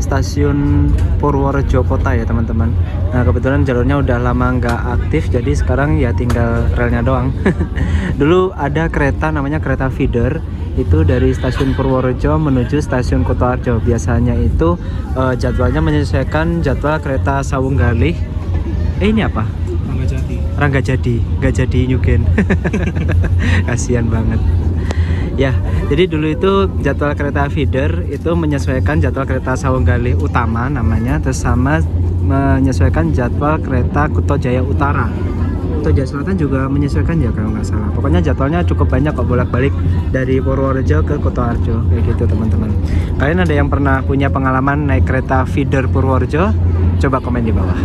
A: stasiun Purworejo Kota ya teman-teman. Nah kebetulan jalurnya udah lama nggak aktif, jadi sekarang ya tinggal relnya doang. Dulu ada kereta namanya kereta feeder, itu dari stasiun Purworejo menuju stasiun Kutoarjo. Biasanya itu jadwalnya menyesuaikan jadwal kereta Sawunggalih. Ini apa? Rangga Jadi, nggak jadi Nyugen. Kasihan banget. Ya, jadi dulu itu jadwal kereta feeder itu menyesuaikan jadwal kereta Sawunggalih Utama namanya, terus sama menyesuaikan jadwal kereta Kutojaya Utara. Kutojaya Selatan juga menyesuaikan ya kalau nggak salah. Pokoknya jadwalnya cukup banyak kok bolak-balik dari Purworejo ke Kutoarjo kayak gitu teman-teman. Kalian ada yang pernah punya pengalaman naik kereta feeder Purworejo? Coba komen di bawah.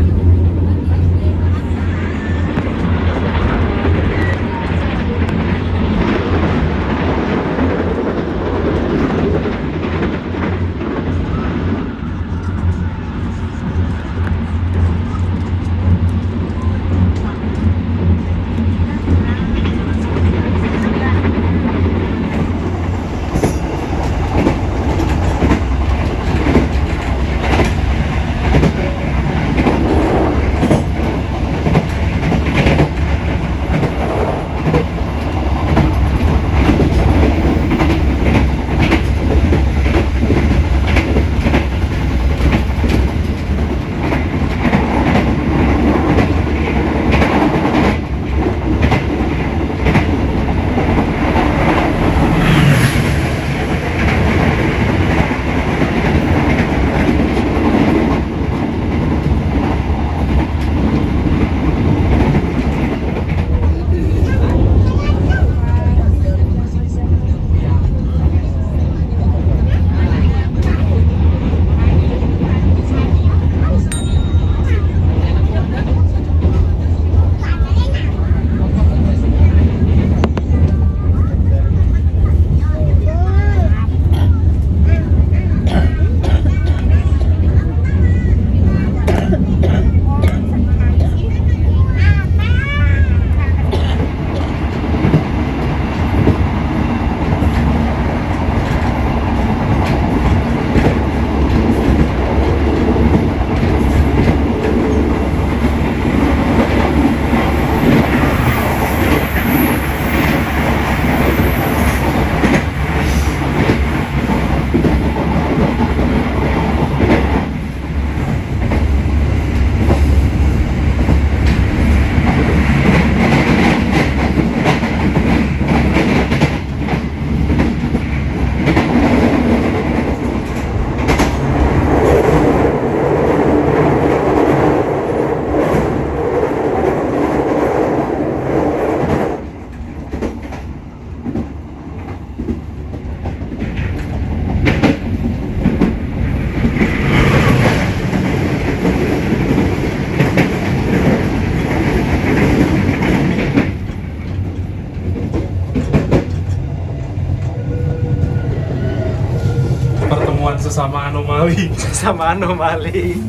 B: Sesama anomali.
A: Sama anomali.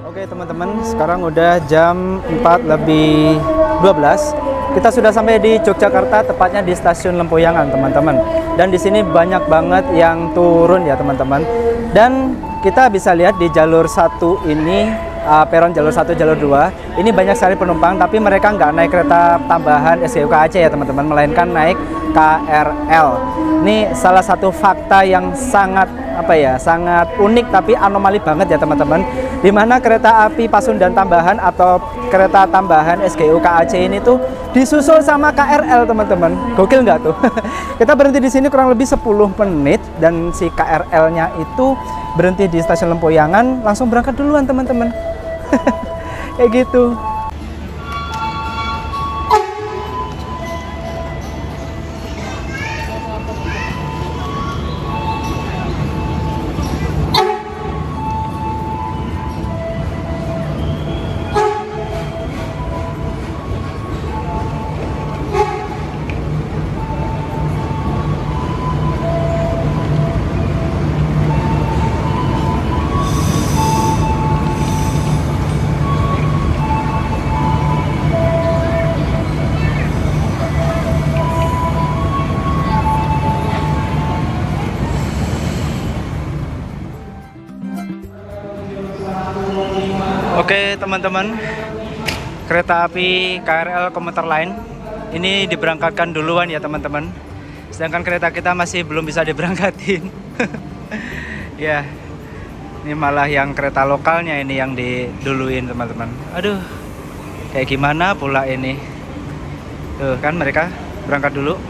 A: Oke teman-teman, sekarang udah jam 4:12. Kita sudah sampai di Yogyakarta, tepatnya di stasiun Lempuyangan teman-teman. Dan di sini banyak banget yang turun ya teman-teman. Dan kita bisa lihat di jalur 1 ini, peron jalur 1, jalur 2, ini banyak sekali penumpang, tapi mereka nggak naik kereta tambahan SGU KAC ya teman-teman, melainkan naik KRL. Ini salah satu fakta yang sangat sangat unik tapi anomali banget ya teman-teman, dimana kereta api Pasundan tambahan atau kereta tambahan SGU KAC ini tuh disusul sama KRL teman-teman. Gokil nggak tuh? Kita berhenti di sini kurang lebih 10 menit dan si KRL-nya itu berhenti di stasiun Lempuyangan, langsung berangkat duluan teman-teman. Kayak gitu. Oke teman-teman, kereta api KRL Komuter Line ini diberangkatkan duluan ya teman-teman. Sedangkan kereta kita masih belum bisa diberangkatin. Ya, ini malah yang kereta lokalnya ini yang diduluin teman-teman. Aduh, kayak gimana pula ini. Tuh kan mereka berangkat dulu.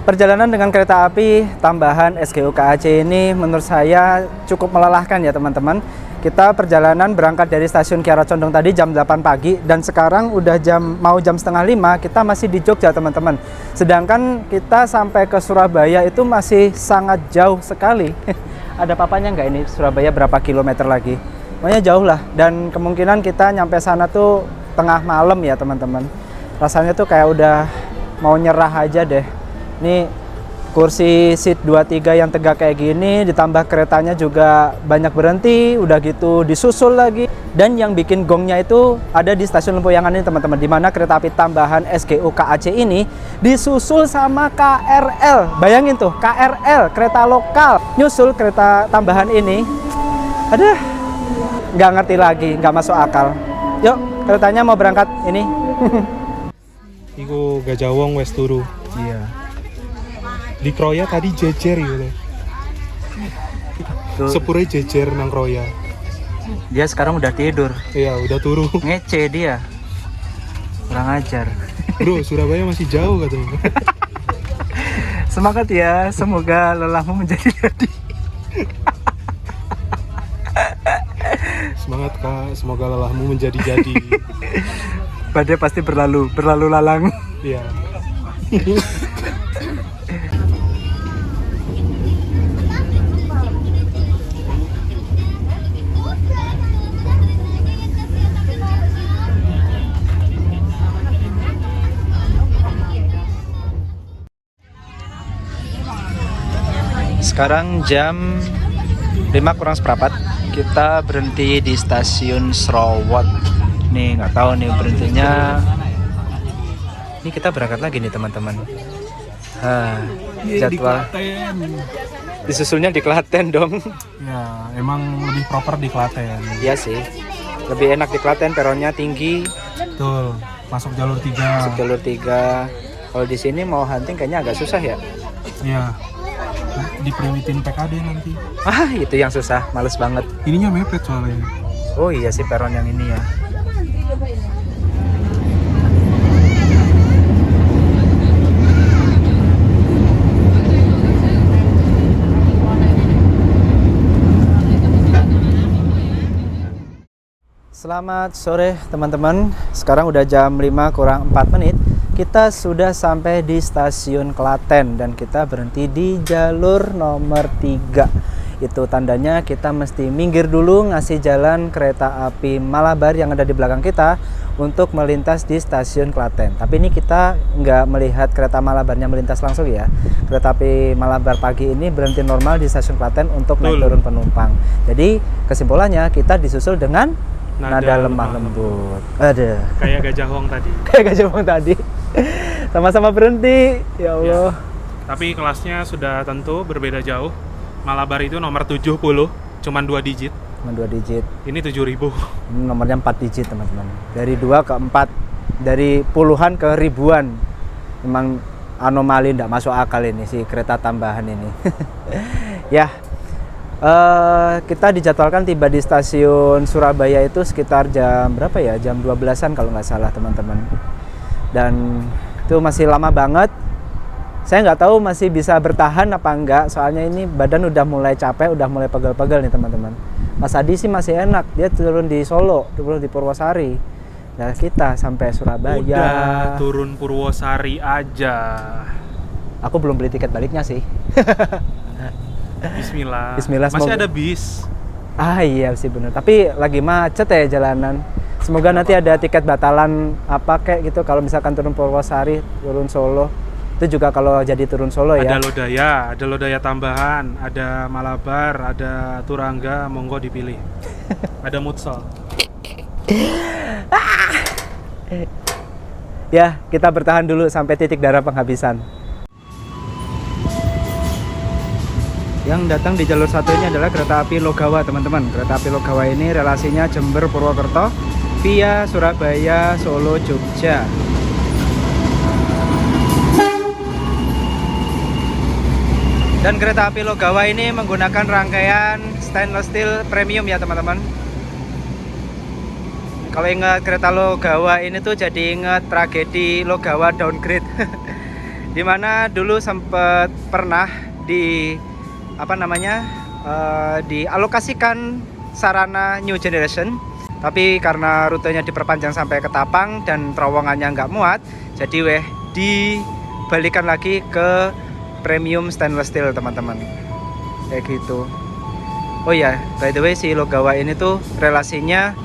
A: Perjalanan dengan kereta api tambahan SGU KAC ini menurut saya cukup melelahkan ya teman-teman. Kita perjalanan berangkat dari stasiun Kiara Condong tadi jam 8 pagi dan sekarang udah mau jam setengah 5, kita masih di Jogja teman-teman. Sedangkan kita sampai ke Surabaya itu masih sangat jauh sekali. Ada papanya nggak ini Surabaya berapa kilometer lagi? Pokoknya jauh lah, dan kemungkinan kita nyampe sana tuh tengah malam ya teman-teman. Rasanya tuh kayak udah mau nyerah aja deh. Ini kursi seat 23 yang tegak kayak gini, ditambah keretanya juga banyak berhenti, udah gitu disusul lagi. Dan yang bikin gongnya itu ada di stasiun Lempuyangan ini teman-teman, dimana kereta api tambahan SGU KAC ini disusul sama KRL. Bayangin tuh, KRL, kereta lokal, nyusul kereta tambahan ini. Aduh, nggak ngerti lagi, nggak masuk akal. Yuk, keretanya mau berangkat ini.
B: Iku Gajah Wong wes turu.
A: Iya.
B: Di Kroya tadi jejer gitu. Sepure jejer nang Kroya.
A: Dia sekarang udah tidur.
B: Iya, udah turu.
A: Ngece dia. Kurang ajar.
B: Bro, Surabaya masih jauh katanya.
A: Semangat ya, semoga lelahmu menjadi-jadi.
B: Semangat Kak, semoga lelahmu menjadi-jadi.
A: Badai pasti berlalu lalang.
B: Iya.
A: Sekarang jam 5 kurang seperempat. Kita berhenti di stasiun Srawot. Nih nggak tahu nih berhentinya. Ini kita berangkat lagi nih teman-teman. Jadwal. Disusulnya di Klaten dong.
B: Ya, emang lebih proper di Klaten.
A: Iya sih. Lebih enak di Klaten, peronnya tinggi.
B: Betul. Masuk jalur 3.
A: Masuk jalur 3. Kalau di sini mau hunting kayaknya agak susah ya.
B: Iya. Diperimitin PKD nanti.
A: Itu yang susah, males banget.
B: Ininya mepet soalnya.
A: Oh iya sih, peron yang ini ya. Selamat sore teman-teman. Sekarang udah jam 5 kurang 4 menit. Kita sudah sampai di stasiun Klaten dan kita berhenti di jalur nomor 3. Itu tandanya kita mesti minggir dulu ngasih jalan kereta api Malabar yang ada di belakang kita untuk melintas di stasiun Klaten. Tapi ini kita nggak melihat kereta Malabarnya melintas langsung ya. Kereta api Malabar pagi ini berhenti normal di stasiun Klaten untuk naik turun penumpang. Jadi kesimpulannya kita disusul dengan nada lemah lembut. Ada.
B: Kayak Gajah Wong tadi.
A: Kayak Gajah Wong tadi. Sama-sama berhenti. Ya Allah.
B: Tapi kelasnya sudah tentu berbeda jauh. Malabar itu nomor 70, cuman 2 digit.
A: Cuma 2 digit.
B: Ini 7.000.
A: Ini nomornya 4 digit teman-teman. Dari 2 ke 4, dari puluhan ke ribuan. Memang anomali, tidak masuk akal ini si kereta tambahan ini. Ya, kita dijadwalkan tiba di stasiun Surabaya itu sekitar jam berapa ya? Jam 12-an kalau nggak salah teman-teman. Dan itu masih lama banget. Saya nggak tahu masih bisa bertahan apa enggak, soalnya ini badan udah mulai capek, udah mulai pegel-pegel nih teman-teman. Mas Adi sih masih enak, dia turun di Solo, turun di Purwosari. Nah kita sampai Surabaya.
B: Udah turun Purwosari aja.
A: Aku belum beli tiket baliknya sih.
B: Bismillah.
A: Bismillah,
B: Masih
A: semoga-
B: ada bis.
A: Ah iya sih bener, tapi lagi macet ya jalanan. Semoga nanti ada tiket batalan apa kayak gitu kalau misalkan turun Purwosari, turun Solo. Itu juga kalau jadi turun Solo ya.
B: Ada Lodaya tambahan, ada Malabar, ada Turangga, monggo dipilih. Ada Mutsal.
A: Ya, kita bertahan dulu sampai titik darah penghabisan. Yang datang di jalur satu ini adalah kereta api Logawa, teman-teman. Kereta api Logawa ini relasinya Jember Purwokerto via Surabaya, Solo, Jogja. Dan kereta api Logawa ini menggunakan rangkaian stainless steel premium ya teman-teman. Kalau ingat kereta Logawa ini tuh jadi ingat tragedi Logawa downgrade. Dimana dulu sempat pernah dialokasikan sarana new generation, tapi karena rutenya diperpanjang sampai ke Tapang dan terowongannya nggak muat, jadi dibalikan lagi ke premium stainless steel teman-teman, kayak gitu. Oh ya, by the way si Logawa ini tuh relasinya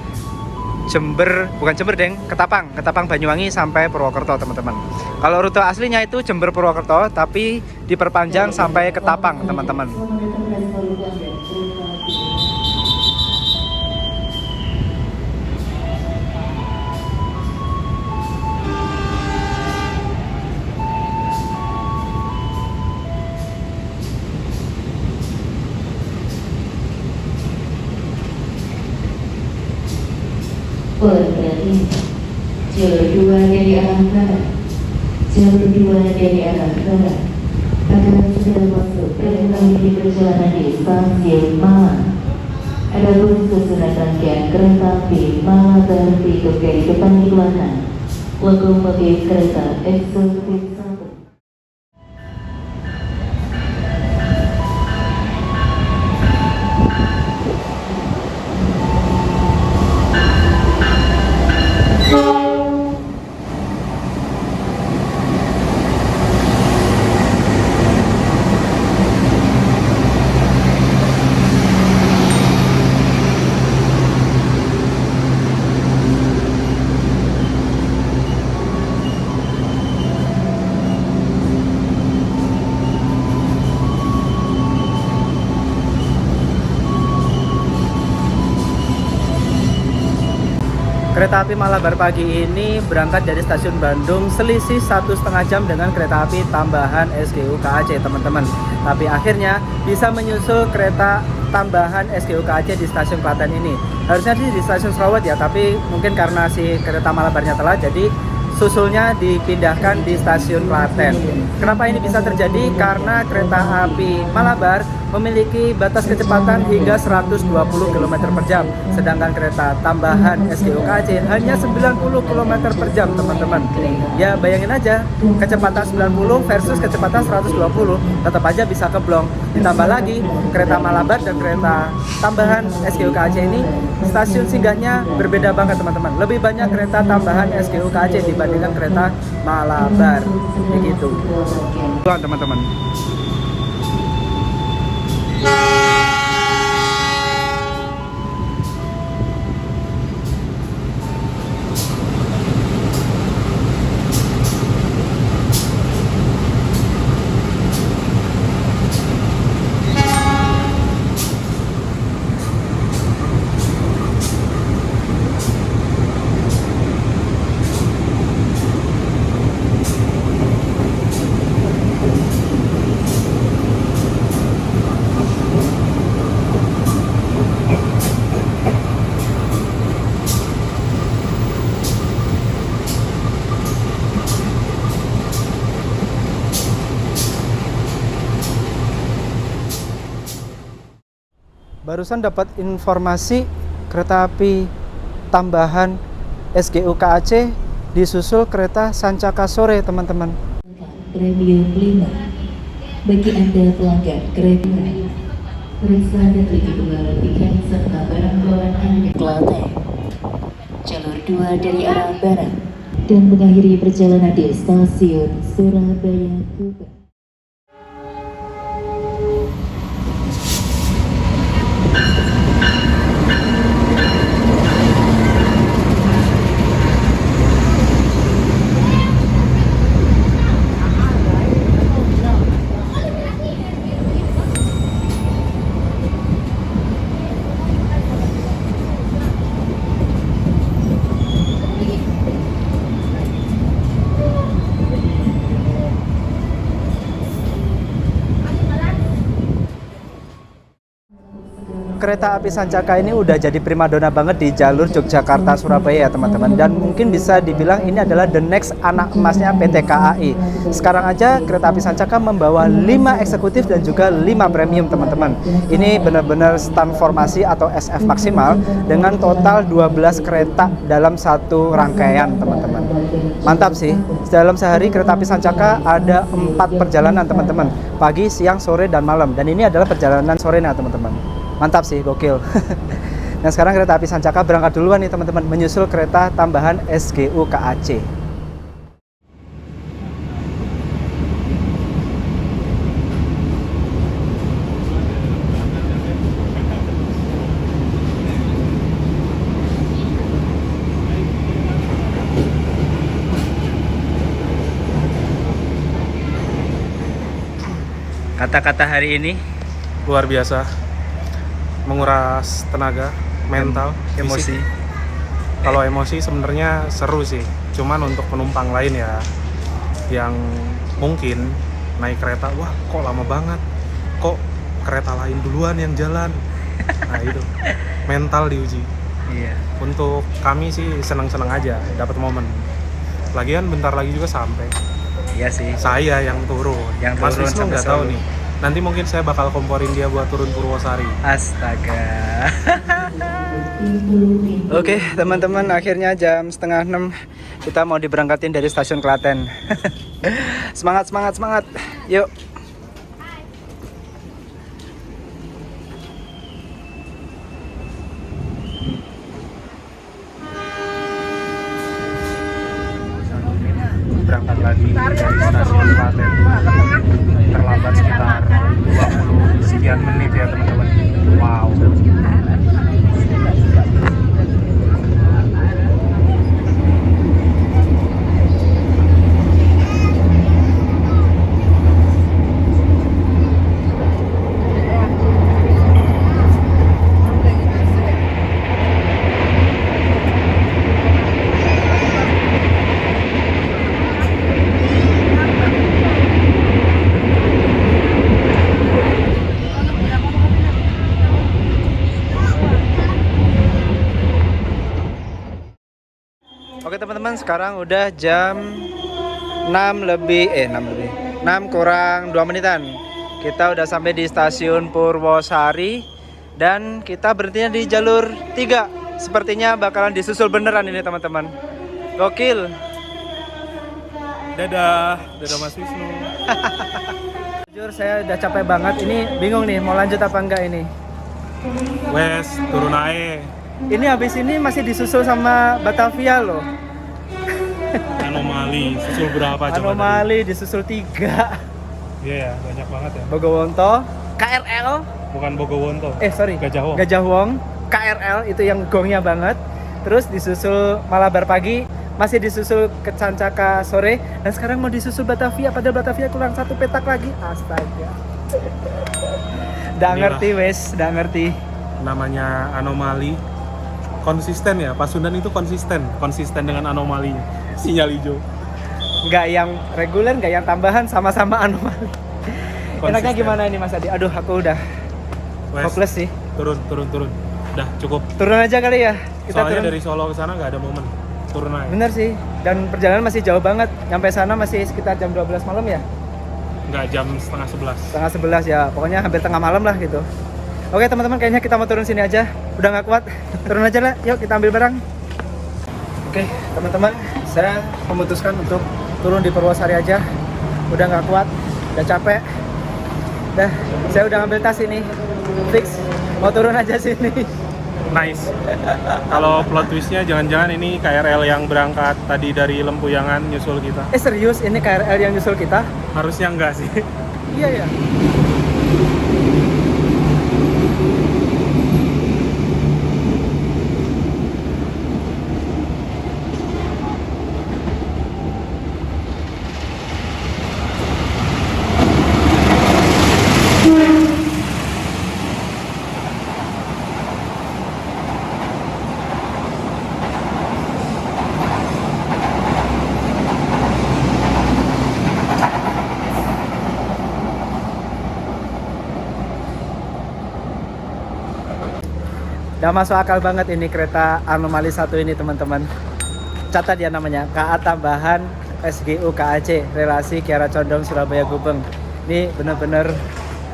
A: bukan Jember deng, Ketapang Banyuwangi sampai Purwokerto teman-teman. Kalau rute aslinya itu Jember Purwokerto, tapi diperpanjang sampai Ketapang teman-teman.
E: Berhenti. Jalur 2 dari arah barat. Jalur 2 dari arah barat. Akan sudah masuk kereta di perjalanan di stasiun Malang. Adapun susunan rangkaian kereta api Malabar berikut dari depan di belakang. Lokomotif kereta eksekutif 1.
A: Kereta api Malabar pagi ini berangkat dari stasiun Bandung selisih 1,5 jam dengan kereta api tambahan SGU KAC teman-teman. Tapi akhirnya bisa menyusul kereta tambahan SGU KAC di stasiun Klaten ini. Harusnya di stasiun Selawat ya, tapi mungkin karena si kereta Malabarnya telat, jadi susulnya dipindahkan di stasiun Klaten. Kenapa ini bisa terjadi? Karena kereta api Malabar memiliki batas kecepatan hingga 120 km per jam, sedangkan kereta tambahan SGO KAC hanya 90 km per jam, teman-teman. Ya bayangin aja, kecepatan 90 versus kecepatan 120, tetap aja bisa keblong. Ditambah lagi, kereta Malabar dan kereta tambahan SGO KAC ini stasiun singgahnya berbeda banget, teman-teman. Lebih banyak kereta tambahan SGO KAC dibandingkan kereta Malabar, begitu. Teman-teman. Barusan dapat informasi kereta api tambahan SGO KAC disusul kereta Sancaka sore, teman-teman.
E: Premium 5. Bagi Anda pelanggan kereta, periksa data kedua tiket serta barang bawaan Anda Klaten, jalur 2 dari arah barat, dan mengakhiri perjalanan di stasiun Surabaya Gubeng.
A: Kereta api Sancaka ini udah jadi primadona banget di jalur Yogyakarta Surabaya ya, teman-teman, dan mungkin bisa dibilang ini adalah the next anak emasnya PT KAI. Sekarang aja kereta api Sancaka membawa 5 eksekutif dan juga 5 premium, teman-teman. Ini benar-benar stand formasi atau SF maksimal dengan total 12 kereta dalam satu rangkaian, teman-teman. Mantap sih. Dalam sehari kereta api Sancaka ada 4 perjalanan, teman-teman, pagi, siang, sore, dan malam, dan ini adalah perjalanan sorenya, teman-teman. Mantap sih, gokil. Nah sekarang kereta api Sancaka berangkat duluan nih, teman-teman, menyusul kereta tambahan SGO KAC. Kata-kata hari ini
B: Luar biasa, menguras tenaga, mental,
A: emosi.
B: fisik. Kalau emosi sebenarnya seru sih, cuman untuk penumpang lain ya, yang mungkin naik kereta, wah kok lama banget, kok kereta lain duluan yang jalan. Nah itu, mental diuji.
A: Iya.
B: Untuk kami sih senang-senang aja, dapat momen. Lagian bentar lagi juga sampai.
A: Iya sih.
B: Saya yang turun. Mas
A: turun
B: Wisnu
A: sampai
B: nggak tahu
A: Solo.
B: nih. Nanti mungkin saya bakal komporin dia buat turun Purwosari.
A: Astaga. Oke, teman-teman, akhirnya jam 5:30 kita mau diberangkatin dari stasiun Klaten. Semangat, semangat, semangat. Yuk.
B: Berangkat lagi dari stasiun Klaten. Terlambat sekitar 20 sekian menit ya, teman-teman. Wow.
A: Oke teman-teman, sekarang udah jam 6 kurang 2 menitan. Kita udah sampai di stasiun Purwosari dan kita berhentinya di jalur 3. Sepertinya bakalan disusul beneran ini teman-teman. Gokil.
B: Dadah Mas Wisnu.
A: Jujur saya udah capek banget. Ini bingung nih mau lanjut apa enggak ini.
B: Wes, turun ae.
A: Ini habis ini masih disusul sama Batavia loh.
B: Anomali, susul berapa coba?
A: Anomali disusul 3.
B: Iya ya, banyak banget ya.
A: Bogowonto, KRL.
B: Bukan Bogowonto.
A: Sorry.
B: Gajah Wong.
A: Gajah Wong, KRL itu yang gongnya banget. Terus disusul Malabar pagi, masih disusul ke Cancaka sore, dan sekarang mau disusul Batavia. Padahal Batavia kurang 1 petak lagi. Astaga. Nggak ngerti wes, nggak ngerti.
B: Namanya anomali. Konsisten ya, Pasundan itu konsisten dengan anomalinya. Sinyal hijau.
A: Nggak yang reguler, nggak yang tambahan, sama-sama anomali. Enaknya
B: Konsisten.
A: gimana ini Mas Adi? Aduh, aku udah
B: Wes,
A: hopeless sih.
B: turun. Udah cukup.
A: Turun aja kali ya. Kita
B: Soalnya
A: turun.
B: dari Solo ke sana nggak ada momen. Turun aja.
A: Bener sih. Dan perjalanan masih jauh banget. Nyampe sana masih sekitar jam 12 malam ya.
B: Nggak, jam setengah 11.
A: Setengah 11 ya. Pokoknya hampir tengah malam lah gitu. Oke teman-teman, kayaknya kita mau turun sini aja. Udah nggak kuat. Turun aja lah. Yuk kita ambil barang. Oke teman-teman, saya memutuskan untuk turun di Purwosari aja. Udah nggak kuat, udah capek. Dah, saya udah ngambil tas ini. Fix, mau turun aja sini.
B: Nice. Kalau plot twistnya jangan-jangan ini KRL yang berangkat tadi dari Lempuyangan nyusul kita.
A: Serius ini KRL yang nyusul kita?
B: Harusnya enggak sih.
A: Iya ya. Gak masuk akal banget ini kereta anomali 1 ini teman-teman. Catat ya namanya, KA tambahan SGU KAC relasi Kiara Condong Surabaya Gubeng. Ini bener-bener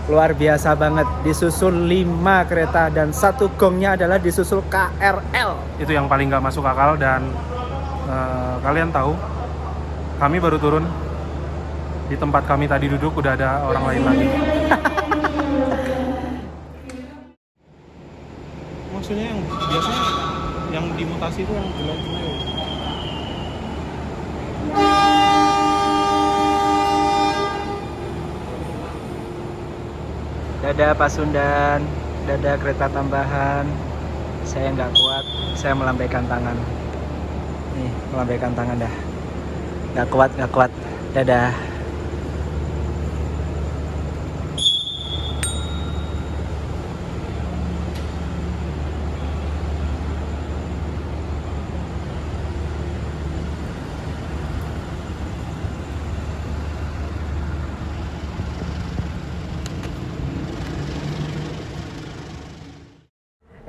A: luar biasa banget. Disusul 5 kereta dan 1 gongnya adalah disusul KRL.
B: Itu yang paling nggak masuk akal. Dan kalian tahu, kami baru turun. Di tempat kami tadi duduk udah ada orang lain lagi. Maksudnya yang biasanya yang dimutasi itu yang jelek-jelek.
A: Dadah Pasundan, dadah kereta tambahan. Saya nggak kuat, saya melambaikan tangan. Nih, melambaikan tangan dah. Nggak kuat. Dadah.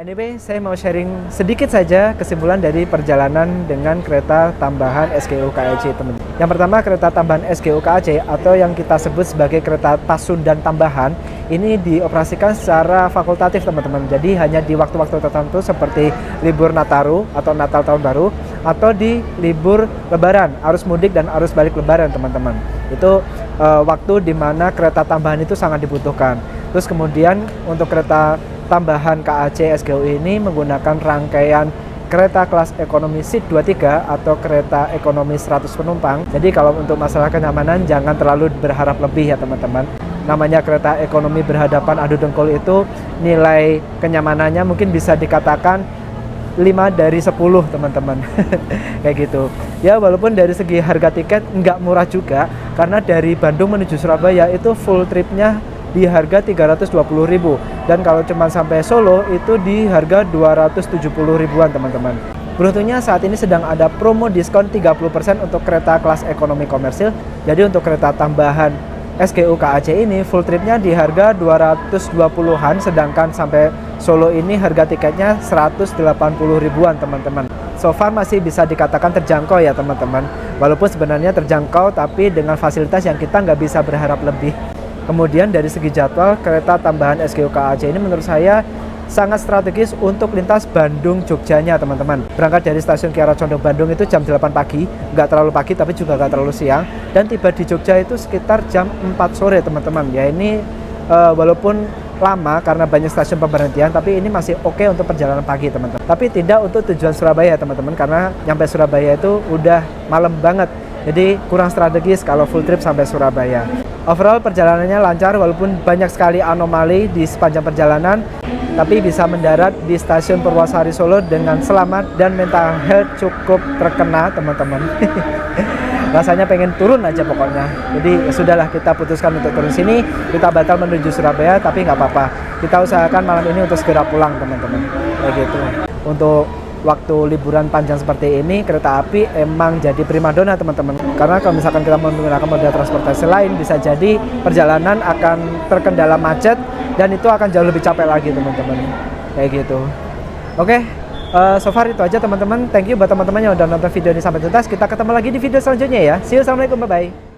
A: Anyway, saya mau sharing sedikit saja kesimpulan dari perjalanan dengan kereta tambahan SGU KAC, teman. Yang pertama, kereta tambahan SGU KAC atau yang kita sebut sebagai kereta Pasundan tambahan ini dioperasikan secara fakultatif, teman-teman. Jadi hanya di waktu-waktu tertentu seperti libur Nataru atau Natal Tahun Baru atau di libur Lebaran, arus mudik dan arus balik Lebaran, teman-teman. Itu waktu di mana kereta tambahan itu sangat dibutuhkan. Terus kemudian untuk kereta tambahan KAC SGU ini menggunakan rangkaian kereta kelas ekonomi seat 23 atau kereta ekonomi 100 penumpang. Jadi kalau untuk masalah kenyamanan jangan terlalu berharap lebih ya teman-teman. Namanya kereta ekonomi berhadapan adu dengkul itu nilai kenyamanannya mungkin bisa dikatakan 5 dari 10 teman-teman. Kayak gitu. Ya walaupun dari segi harga tiket nggak murah juga, karena dari Bandung menuju Surabaya itu full tripnya di harga 320.000, dan kalau cuma sampai Solo itu di harga 270 ribuan teman-teman. Beruntungnya saat ini sedang ada promo diskon 30% untuk kereta kelas ekonomi komersil. Jadi untuk kereta tambahan SGU KAC ini full tripnya di harga 220-an, sedangkan sampai Solo ini harga tiketnya 180 ribuan teman-teman. so far masih bisa dikatakan terjangkau ya teman-teman. Walaupun sebenarnya terjangkau, tapi dengan fasilitas yang kita nggak bisa berharap lebih. Kemudian dari segi jadwal, kereta tambahan SGU KAC ini menurut saya sangat strategis untuk lintas Bandung-Jogjanya teman-teman. Berangkat dari stasiun Kiara Condong Bandung itu jam 8 pagi, nggak terlalu pagi tapi juga nggak terlalu siang. Dan tiba di Jogja itu sekitar jam 4 sore teman-teman. Ya ini walaupun lama karena banyak stasiun pemberhentian, tapi ini masih oke untuk perjalanan pagi teman-teman. Tapi tidak untuk tujuan Surabaya teman-teman, karena nyampe Surabaya itu udah malam banget. Jadi kurang strategis kalau full trip sampai Surabaya. Overall perjalanannya lancar walaupun banyak sekali anomali di sepanjang perjalanan, tapi bisa mendarat di stasiun Purwosari Solo dengan selamat dan mental health cukup terkena teman-teman. Rasanya pengen turun aja pokoknya. Jadi ya sudahlah, kita putuskan untuk turun sini, kita batal menuju Surabaya, tapi nggak apa-apa. Kita usahakan malam ini untuk segera pulang teman-teman. Kayak gitu. Untuk waktu liburan panjang seperti ini, kereta api emang jadi primadona teman-teman. Karena kalau misalkan kita menggunakan moda transportasi lain, bisa jadi perjalanan akan terkendala macet dan itu akan jauh lebih capek lagi teman-teman. Kayak gitu. Oke, so far itu aja teman-teman. Thank you buat teman-teman yang udah nonton video ini sampai tuntas. Kita ketemu lagi di video selanjutnya ya. See you, assalamualaikum, bye-bye.